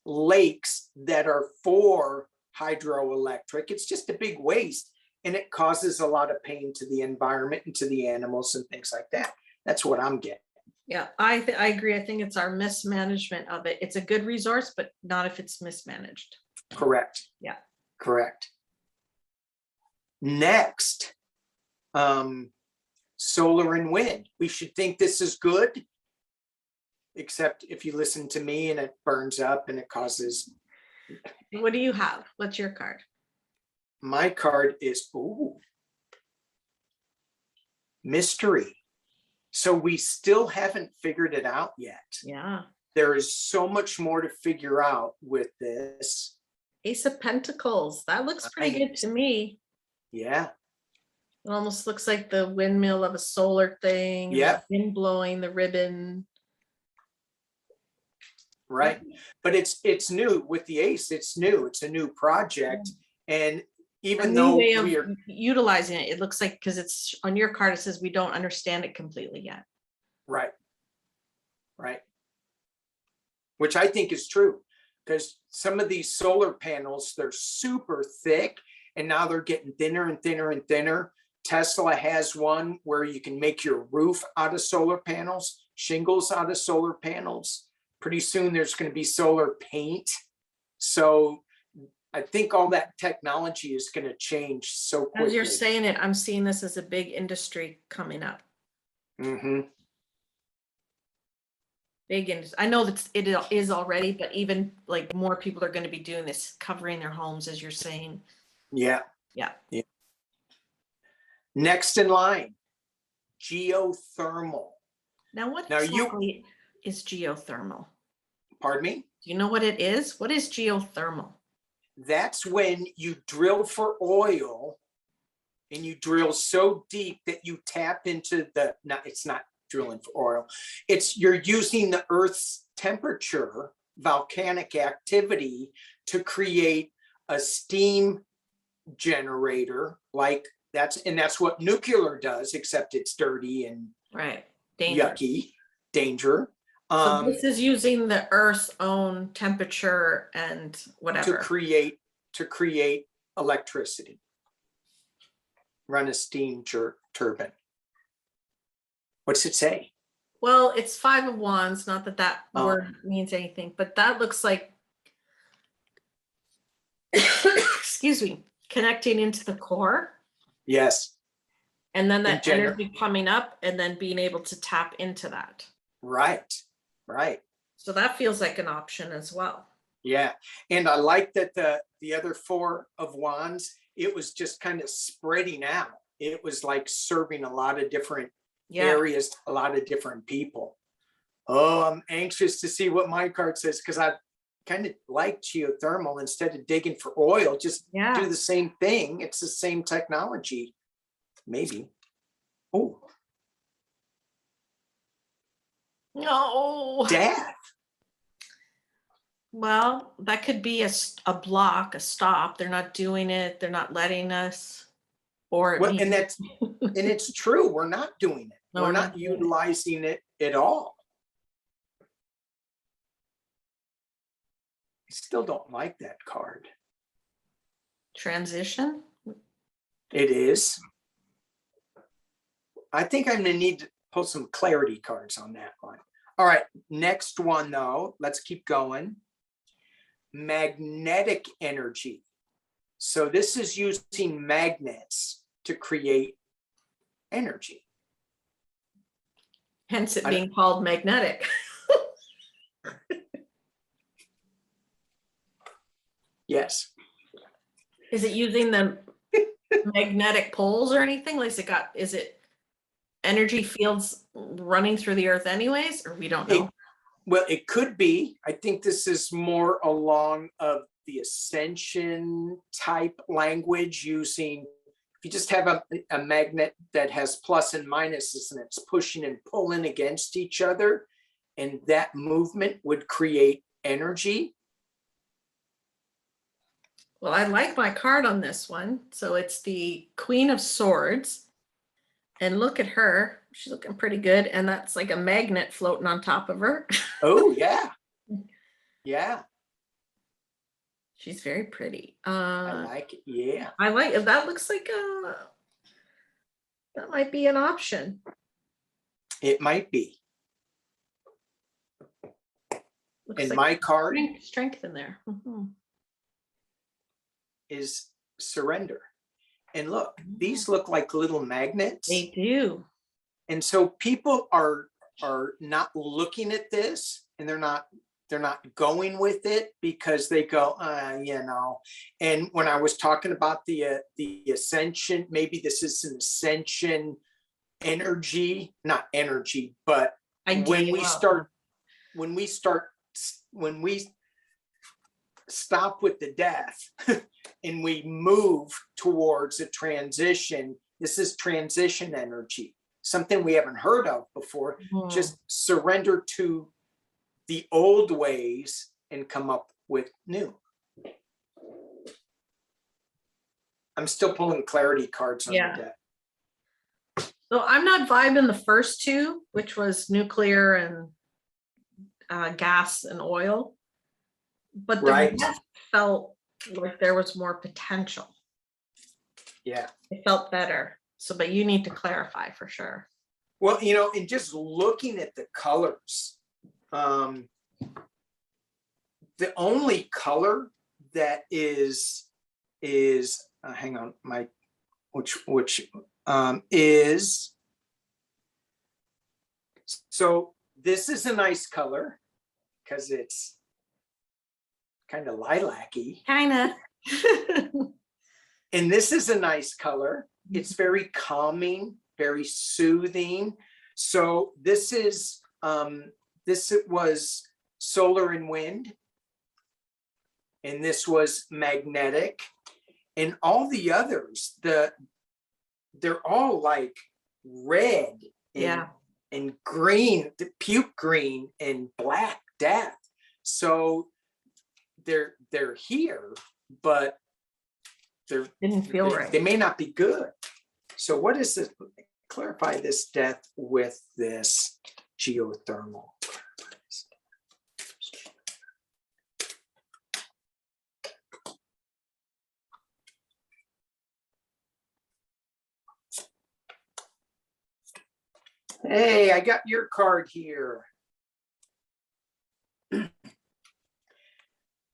lakes that are for hydroelectric. It's just a big waste, and it causes a lot of pain to the environment and to the animals and things like that. That's what I'm getting. Yeah, I agree. I think it's our mismanagement of it. It's a good resource, but not if it's mismanaged. Correct. Yeah. Correct. Next, solar and wind. We should think this is good, except if you listen to me and it burns up and it causes. What do you have? What's your card? My card is mystery. So we still haven't figured it out yet. Yeah. There is so much more to figure out with this. Ace of Pentacles. That looks pretty good to me. Yeah. It almost looks like the windmill of a solar thing. Yeah. Wind blowing the ribbon. Right. But it's new with the ace. It's new. It's a new project. And even A new though way of we are utilizing it, it looks like, because it's on your card, it says we don't understand it completely yet. right. Right. Which I think is true, because some of these solar panels, they're super thick and now they're getting thinner and thinner and thinner. Tesla has one where you can make your roof out of solar panels, shingles out of solar panels. Pretty soon there's going to be solar paint. So I think all that technology is going to change so quickly. As you're saying it, I'm seeing this as a big industry coming up. Mm-hmm. Big industry. I know that it is already, but even like more people are going to be doing this, covering their homes, as you're saying. Yeah. Yeah. Yeah. Next in line, geothermal. Now, what Now exactly is geothermal? Pardon me? Do you know what it is? What is geothermal? That's when you drill for oil and you drill so deep that you tap into it's not drilling for oil. You're using the Earth's temperature, volcanic activity, to create a steam generator like That's what nuclear does, except it's dirty and Right. Danger. yucky, danger. So this is using the Earth's own temperature and To whatever. create electricity. Run a steam turbine. What's it say? Well, it's 5 of wands, not that that Oh. word means anything, but that looks like, excuse me, connecting into the core. Yes. And then that In energy coming up and then being able to tap into that. Right. So that feels like an option as well. Yeah. And I like that the other 4 of wands, it was just kind of spreading out. It was like serving a lot of different areas, a lot of different people. Oh, I'm anxious to see what my card says, because I kind of like geothermal. Instead of digging for oil, just do the same thing. It's the same technology. Maybe. Oh. No. Death. Well, that could be a block, a stop. They're not doing it. They're not letting us. Or Well, and it's true. We're not doing it. No, we're we're not not doing utilizing it at all. I still don't like that card. Transition. It is. I think I'm gonna need to pull some clarity cards on that one. All right, next one though, let's keep going. Magnetic energy. So this is using magnets to create energy. Hence it being called magnetic. Yes. Is it using the magnetic poles or anything? Like is it energy fields running through the earth anyways, or we don't know? Well, it could be. I think this is more along of the Ascension type language, using, if you just have a magnet that has plus and minuses and it's pushing and pulling against each other, and that movement would create energy. Well, I like my card on this one. So it's the Queen of Swords. And look at her. She's looking pretty good. And that's like a magnet floating on top of her. Oh, yeah. Yeah. She's very pretty. I like it. Yeah. I like it. That looks like that might be an option. It might be. Looks And like my card strength in there. Mm-hmm. is surrender. And look, these look like little magnets. They do. And so people are not looking at this, and they're not going with it because they go, And when I was talking about the Ascension, maybe this is an Ascension energy, not energy, but when we stop with the death and we move towards a transition, this is transition energy, something we haven't heard of before. Just surrender to the old ways and come up with new. I'm still pulling clarity cards on the deck. So I'm not vibing the first two, which was nuclear and gas and oil. But the rest felt like there was more potential. Yeah. It felt better. So, but you need to clarify for sure. Well, and just looking at the colors, the only color that is hang on, which is, so this is a nice color because it's kind of lilac-y. Kind of. And this is a nice color. It's very calming, very soothing. So this was solar and wind. And this was magnetic. And all the others, they're all like red and green, the puke green and black death. So they're here, but didn't feel right. They may not be good. So what is this? Clarify this depth with this geothermal. Hey, I got your card here.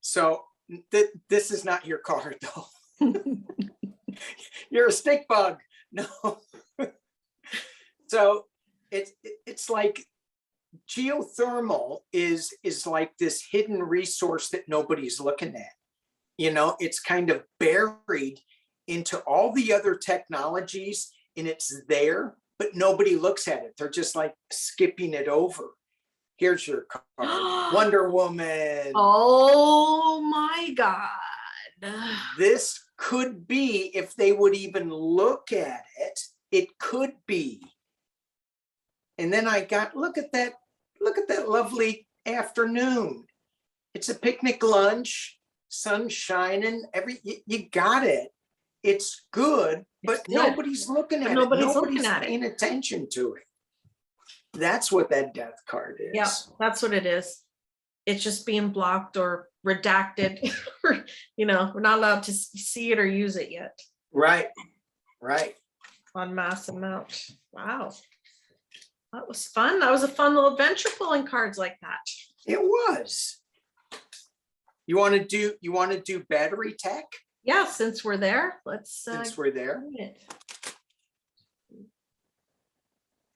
So this is not your card though. You're a stick bug. No. So it's like geothermal is like this hidden resource that nobody's looking at. You know, it's kind of buried into all the other technologies and it's there, but nobody looks at it. They're just like skipping it over. Here's your card. Wonder Woman. Oh my God. This could be, if they would even look at it, it could be. And then I got, look at that lovely afternoon. It's a picnic lunch, sun shining, you got it. It's good, but nobody's looking at it. Nobody's paying attention to it. That's what that death card is. Yeah, that's what it is. It's just being blocked or redacted. You know, we're not allowed to see it or use it yet. Right. On mass amount. Wow. That was fun. That was a fun little adventure pulling cards like that. It was. You want to do battery tech? Yeah, since we're there, let's Since we're there. it.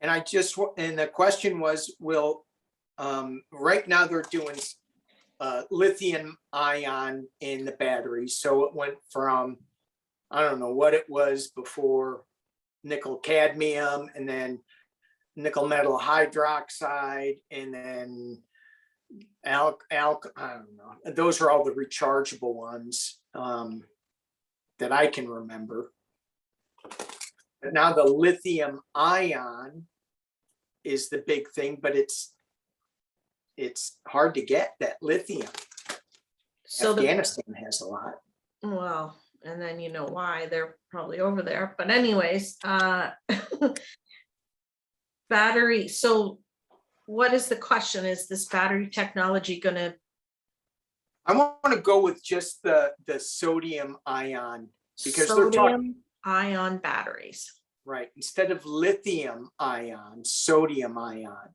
And and the question was, will right now they're doing lithium ion in the batteries. So it went from, I don't know what it was before, nickel cadmium, and then nickel metal hydroxide, and then I don't know. Those are all the rechargeable ones that I can remember. But now the lithium ion is the big thing, but it's hard to get that lithium. So Afghanistan has a lot. Well, and then you know why, they're probably over there. But anyways, battery. So what is the question? Is this battery technology gonna? I want to go with just the sodium ion, because sodium ion batteries. Right, instead of lithium ion, sodium ion.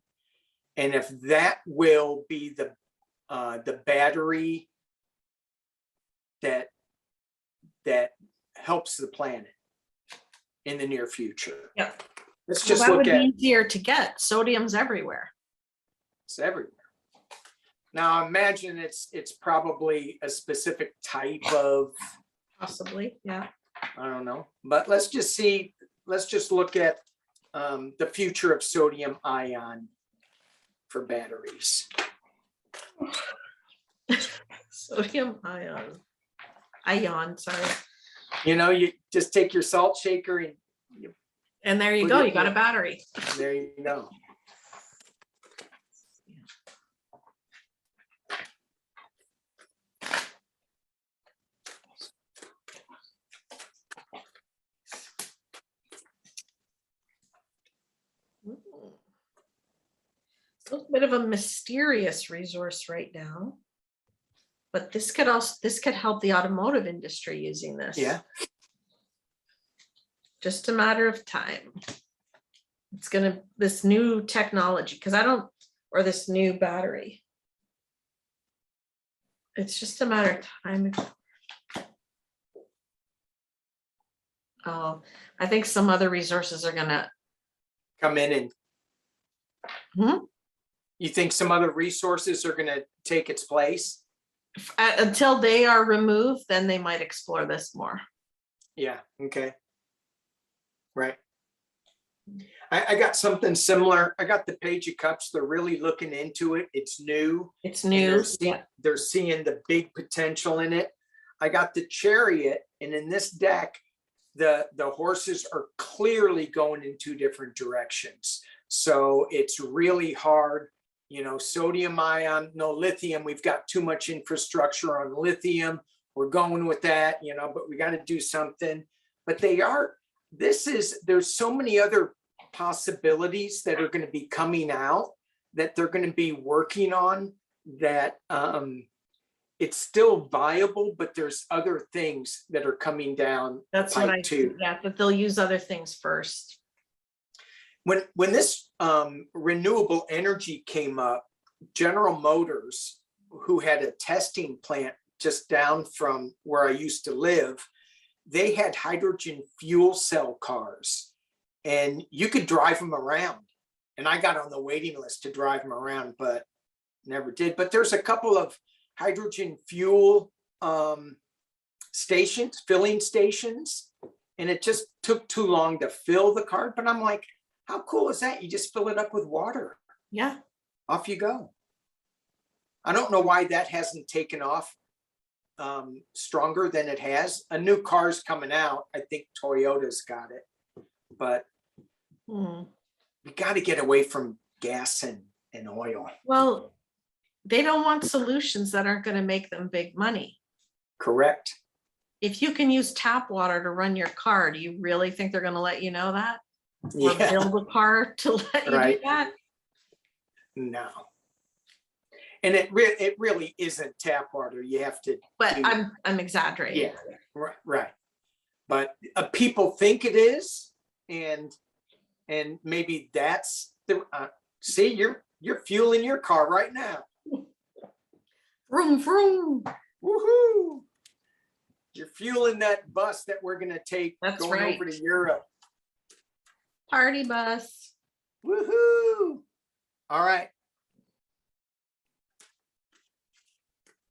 And if that will be the battery that helps the planet in the near future. Yeah. Let's just that look would at be easier to get. Sodium's everywhere. It's everywhere. Now imagine it's probably a specific type of, Possibly, yeah. I don't know, but let's just look at the future of sodium ion for batteries. Sodium ion, sorry. You know, you just take your salt shaker and there you go, you got a battery. There you go. It's a bit of a mysterious resource right now, but this could help the automotive industry using this. Yeah. Just a matter of time. It's this new technology, or this new battery. It's just a matter of time. Oh, I think some other resources are gonna come in and You think some other resources are going to take its place? Until they are removed, then they might explore this more. Yeah. Okay. Right. I got something similar. I got the Page of Cups. They're really looking into it. It's new. It's new. They're seeing the big potential in it. I got the Chariot, and in this deck, the horses are clearly going in two different directions. So it's really hard. You know, sodium ion, no lithium. We've got too much infrastructure on lithium. We're going with that, you know, but we got to do something. But they are, there's so many other possibilities that are going to be coming out that they're going to be working on, that it's still viable, but there's other things that are coming down That's the what pipe too. yeah, that they'll use other things first. When this renewable energy came up, General Motors, who had a testing plant just down from where I used to live, they had hydrogen fuel cell cars, and you could drive them around. And I got on the waiting list to drive them around, but never did. But there's a couple of hydrogen fuel stations, filling stations, and it just took too long to fill the cart. But I'm like, how cool is that? You just fill it up with water. Yeah. Off you go. I don't know why that hasn't taken off stronger than it has. A new car's coming out. I think Toyota's got it, but we got to get away from gas and oil. Well, they don't want solutions that aren't going to make them big money. Correct. If you can use tap water to run your car, do you really think they're going to let you know that? Or Yeah. build a car to let you do that? No. And it really isn't tap water. You have to. But I'm exaggerating. Yeah. Right. But people think it is, and maybe that's the. See, you're fueling your car right now. Vroom vroom. Woohoo! You're fueling that bus that we're gonna take. That's going right. over to Europe. Party bus. Woohoo! All right.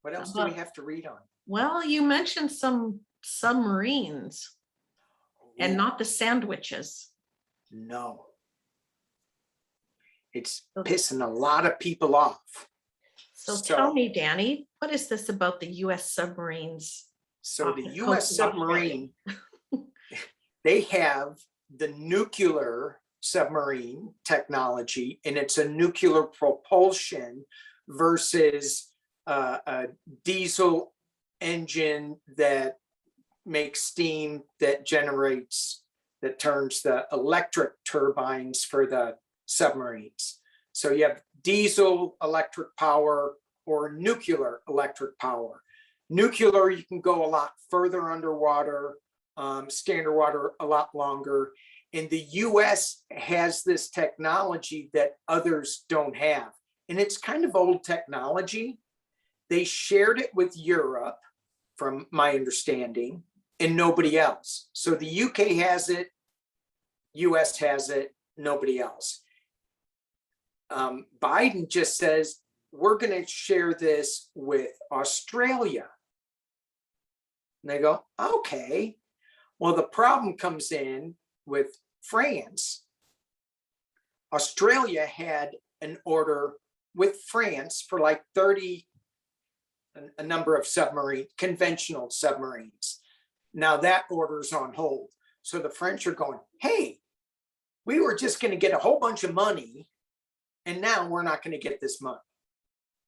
What else do we have to read on? Well, you mentioned some submarines and not the sandwiches. No. It's pissing a lot of people off. So tell me, Danny, what is this about the US submarines? So the US submarine, they have the nuclear submarine technology, and it's a nuclear propulsion versus a diesel engine that makes steam, that turns the electric turbines for the submarines. So you have diesel electric power or nuclear electric power. Nuclear, you can go a lot further underwater, standard water a lot longer. And the US has this technology that others don't have. And it's kind of old technology. They shared it with Europe, from my understanding, and nobody else. So the UK has it, US has it, nobody else. Biden just says, we're going to share this with Australia. And they go, okay. Well, the problem comes in with France. Australia had an order with France for like 30, a number of conventional submarines. Now that order's on hold. So the French are going, hey, we were just going to get a whole bunch of money, and now we're not going to get this money.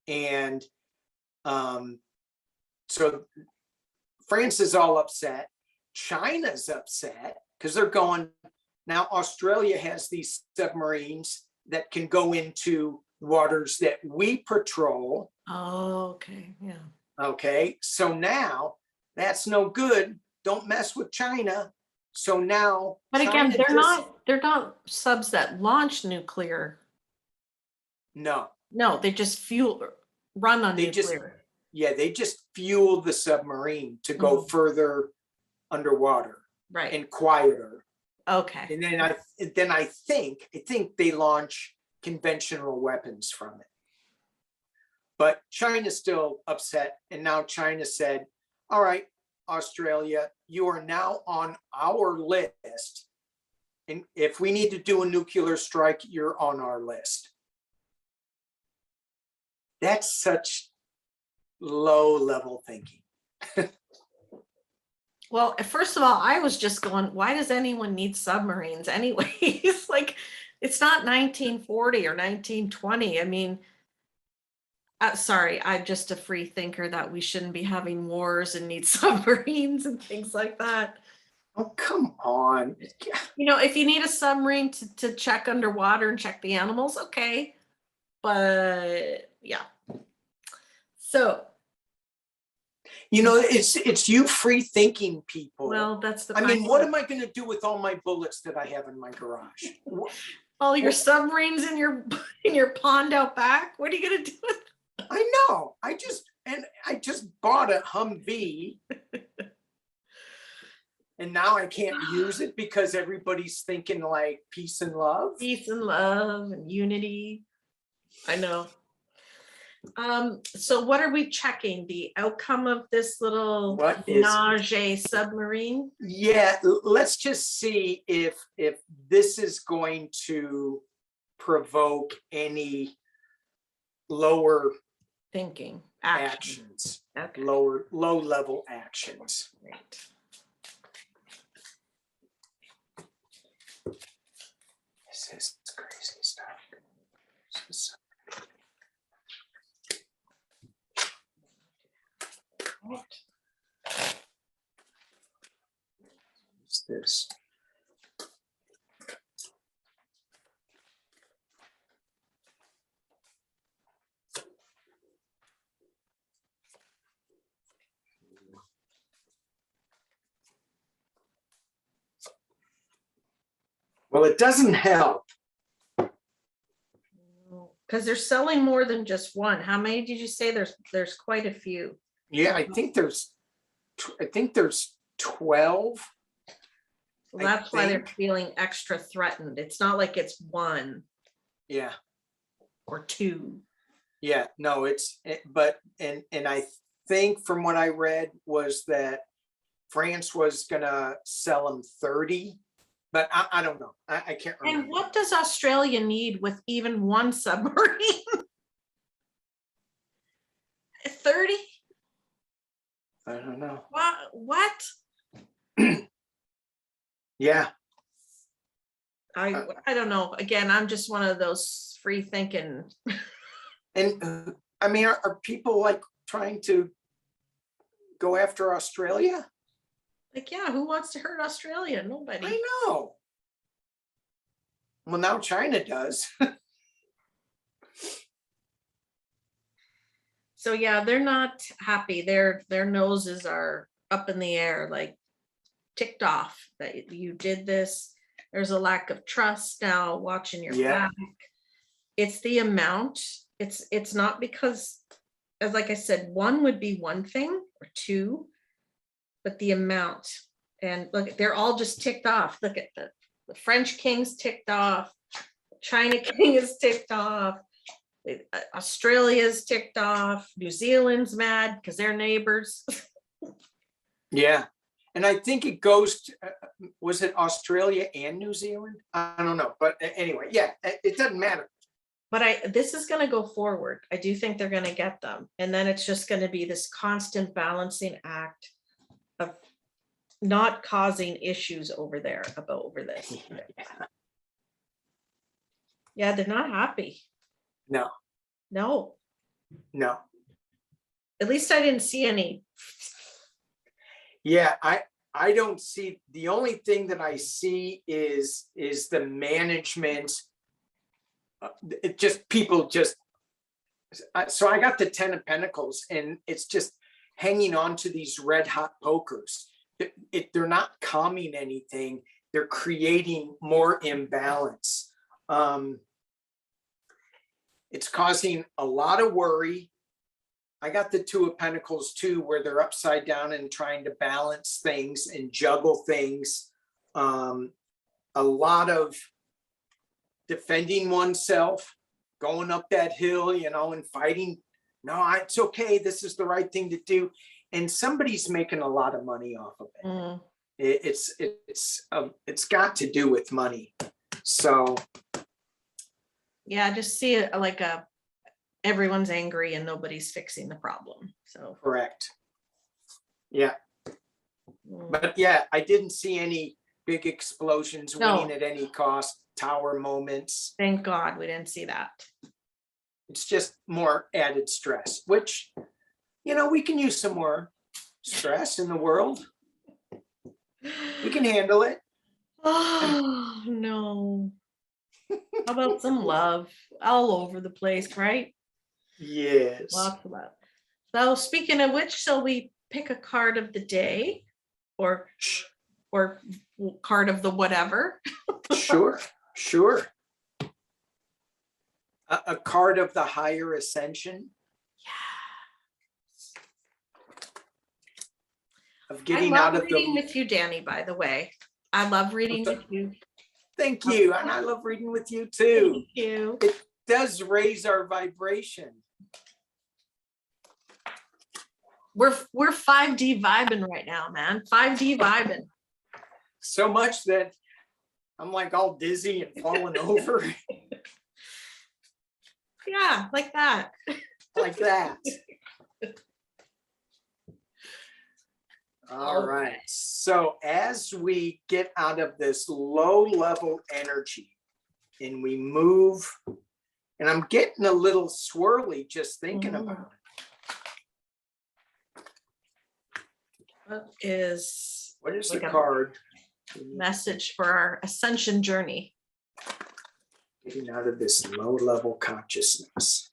And so France is all upset. China's upset because they're going, now Australia has these submarines that can go into waters that we patrol. Oh, okay. Yeah. Okay. So now that's no good. Don't mess with China. So now. But again, they're not subs that launch nuclear. No. No, they just run on nuclear. They just fuel the submarine to go further underwater. Right. And quieter. Okay. And then I think they launch conventional weapons from it. But China's still upset. And now China said, all right, Australia, you are now on our list. And if we need to do a nuclear strike, you're on our list. That's such low level thinking. Well, first of all, I was just going, why does anyone need submarines anyways? Like, it's not 1940 or 1920. I mean, sorry, I'm just a free thinker that we shouldn't be having wars and need submarines and things like that. Oh, come on. You know, if you need a submarine to check underwater and check the animals, okay. But yeah. So, You know, it's you free thinking people. well, that's the I mean, fine what thing. am I going to do with all my bullets that I have in my garage? All your submarines in your pond out back. What are you gonna do with them? I know. I just bought a Humvee. And now I can't use it because everybody's thinking like peace and love. Peace and love and unity. I know. So what are we checking? The outcome of this little What is Nage submarine? Yeah, let's just see if this is going to provoke any lower Thinking. actions, Okay. low level actions. Right. This is crazy stuff. What's this? Well, it doesn't help. Because they're selling more than just one. How many did you say? There's quite a few. Yeah, I think there's 12. Well, that's why they're feeling extra threatened. It's not like it's one. Yeah. Or two. Yeah, no, and I think from what I read was that France was gonna sell them 30, but I don't know. I can't remember. And what does Australia need with even one submarine? 30? I don't know. What? Yeah. I don't know. Again, I'm just one of those free thinking. And I mean, are people like trying to go after Australia? Like, yeah, who wants to hurt Australia? Nobody. I know. Well, now China does. So yeah, they're not happy. Their noses are up in the air, like ticked off that you did this. There's a lack of trust now watching your back. It's the amount. It's not because, as like I said, one would be one thing or two, but the amount. And look, they're all just ticked off. Look at the French king's ticked off. China king is ticked off. Australia's ticked off. New Zealand's mad because they're neighbors. Yeah. And I think it goes to, was it Australia and New Zealand? I don't know. But anyway, yeah, it doesn't matter. But this is going to go forward. I do think they're going to get them. And then it's just going to be this constant balancing act of not causing issues over there over this. Yeah, they're not happy. No. No. No. At least I didn't see any. Yeah, I don't see, the only thing that I see is the management. It just people just, so I got the 10 of Pentacles and it's just hanging on to these red hot pokers. They're not calming anything. They're creating more imbalance. It's causing a lot of worry. I got the 2 of Pentacles too, where they're upside down and trying to balance things and juggle things. A lot of defending oneself, going up that hill, and fighting. No, it's okay. This is the right thing to do. And somebody's making a lot of money off of it. Mm. It's got to do with money. So. Yeah, I just see it like everyone's angry and nobody's fixing the problem. So. Correct. Yeah. But yeah, I didn't see any big explosions, winning at any cost, tower moments. Thank God we didn't see that. It's just more added stress, which, we can use some more stress in the world. We can handle it. Oh, no. How about some love all over the place, right? Yes. Lots of love. So speaking of which, shall we pick a card of the day or card of the whatever? Sure. Sure. A card of the higher ascension. Of I getting love out of reading the. with you, Danny, by the way. I love reading with you. Thank you. And I love reading with you too. Thank you. It does raise our vibration. We're 5D vibing right now, man. 5D vibing. So much that I'm like all dizzy and falling over. Yeah, like that. Like that. All right. So as we get out of this low level energy and we move, and I'm getting a little swirly just thinking about it. What is the card? Message for our ascension journey. Getting out of this low level consciousness.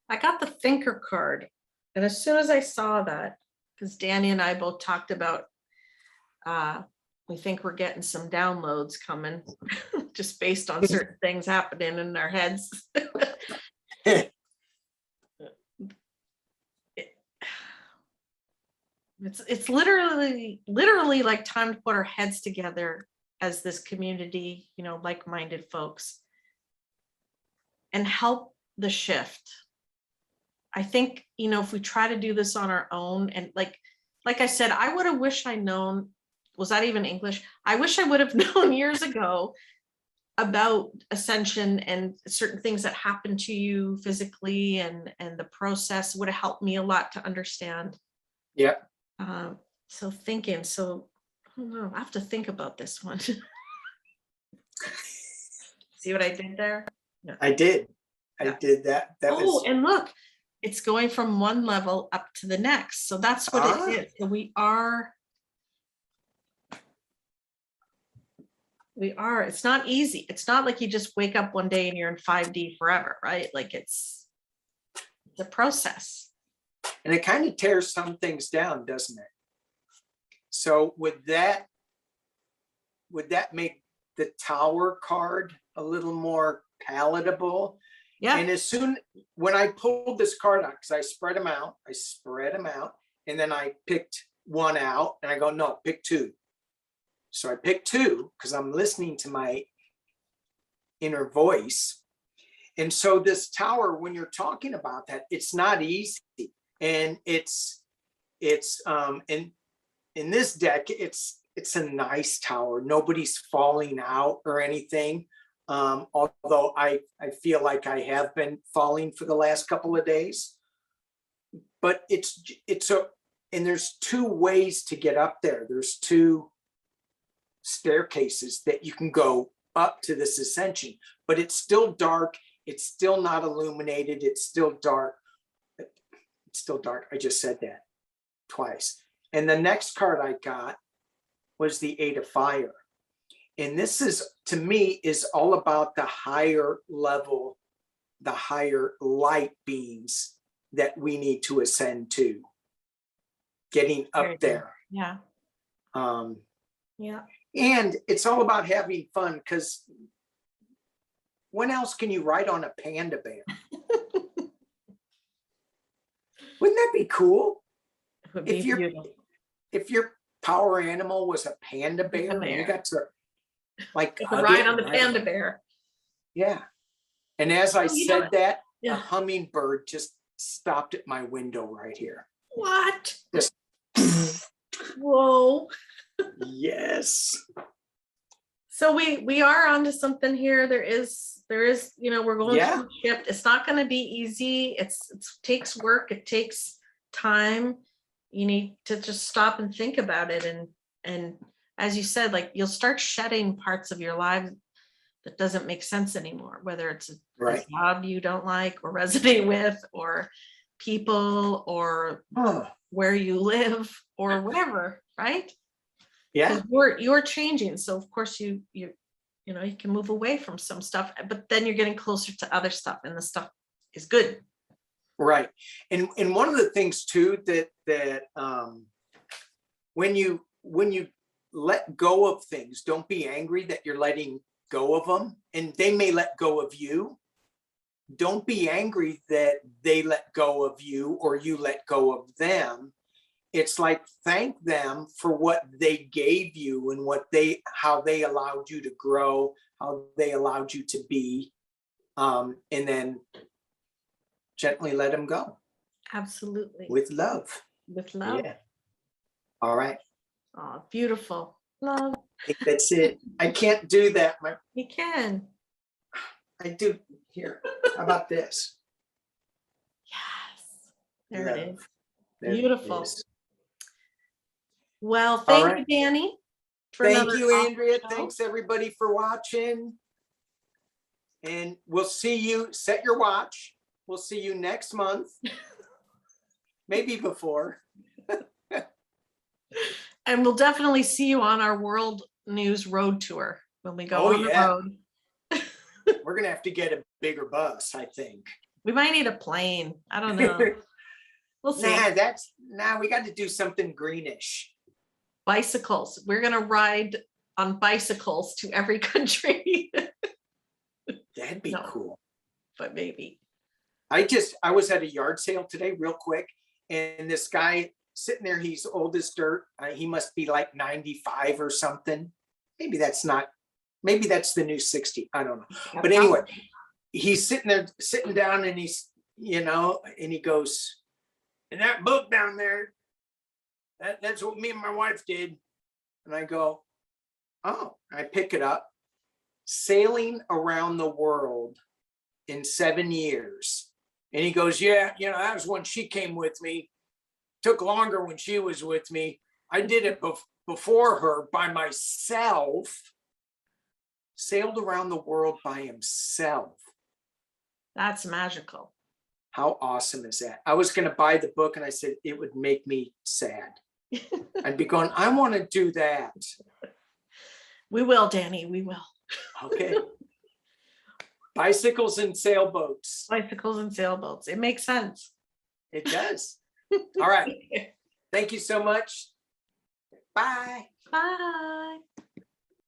I got the thinker card. And as soon as I saw that, because Danny and I both talked about, we think we're getting some downloads coming just based on certain things happening in our heads. It's literally like time to put our heads together as this community, you know, like-minded folks, and help the shift. I think, you know, if we try to do this on our own, and like I said, I would have wished I known, was that even English? I wish I would have known years ago about Ascension and certain things that happen to you physically, and the process would have helped me a lot to understand. Yeah. So I don't know, I have to think about this one. See what I did there? No. I did. I did that. And look, it's going from one level up to the next. So that's what it is. So we are, it's not easy. It's not like you just wake up one day and you're in 5D forever, right? Like it's a process. And it kind of tears some things down, doesn't it? So would that make the Tower card a little more palatable? Yeah. And when I pulled this card out, because I spread them out, and then I picked one out, and I go, no, pick two. So I picked two because I'm listening to my inner voice. And so this Tower, when you're talking about that, it's not easy. And it's in this deck, it's a nice Tower. Nobody's falling out or anything. Although I feel like I have been falling for the last couple of days. But and there's two ways to get up there. There's two staircases that you can go up to this ascension, but it's still dark. It's still not illuminated. It's still dark. It's still dark. I just said that twice. And the next card I got was the 8 of Fire. And this is, to me, is all about the higher level, the higher light beings that we need to ascend to. Getting up there. Yeah. Yeah. And it's all about having fun, because when else can you ride on a panda bear? Wouldn't that be cool? It would be beautiful. If your power animal was a panda bear, and you got to like ride on the panda bear. Yeah. And as I said that, yeah. a hummingbird just stopped at my window right here. What? Just whoa. Yes. So we are onto something here. There is, you know, we're going to shift. It's not going to be easy. It takes work. It takes time. You need to just stop and think about it. And as you said, like, you'll start shedding parts of your life that doesn't make sense anymore, whether it's a Right. job you don't like or resonate with, or people, or Oh, where you live, or whatever, right? yeah. Because you're changing. So of course you know, you can move away from some stuff, but then you're getting closer to other stuff, and the stuff is good. Right. And one of the things too that when you let go of things, don't be angry that you're letting go of them, and they may let go of you. Don't be angry that they let go of you or you let go of them. It's like, thank them for what they gave you and how they allowed you to grow, how they allowed you to be, and then gently let them go Absolutely. with love. With love. Yeah. All right. Oh, beautiful. Love. I think that's it. I can't do that. You can. I do. Here, how about this? Yes. There Love. it is. There it Beautiful. is. Well, All thank right. you, Danny. Thank you, awesome Andrea. show. Thanks everybody for watching. And we'll see you. Set your watch. We'll see you next month. Maybe before. And we'll definitely see you on our World News Road Tour when we go Oh, on the yeah. road. We're gonna have to get a bigger bus, I think. We might need a plane. I don't know. We'll see. Nah, we got to do something greenish. Bicycles. We're gonna ride on bicycles to every country. That'd be No. cool. But maybe. I was at a yard sale today real quick, and this guy sitting there, he's old as dirt. He must be like 95 or something. Maybe that's the new 60. I don't know. But anyway, he's sitting down, and he's, and he goes, and that book down there, that's what me and my wife did. And I go, oh, I pick it up. Sailing Around the World in 7 years. And he goes, yeah, that was when she came with me. Took longer when she was with me. I did it before her by myself. Sailed around the world by himself. That's magical. How awesome is that? I was going to buy the book, and I said it would make me sad. I'd be going, I want to do that. We will, Danny. We will. Okay. Bicycles and sailboats. Bicycles and sailboats. It makes sense. It does. All right. Thank you so much. Bye. Bye.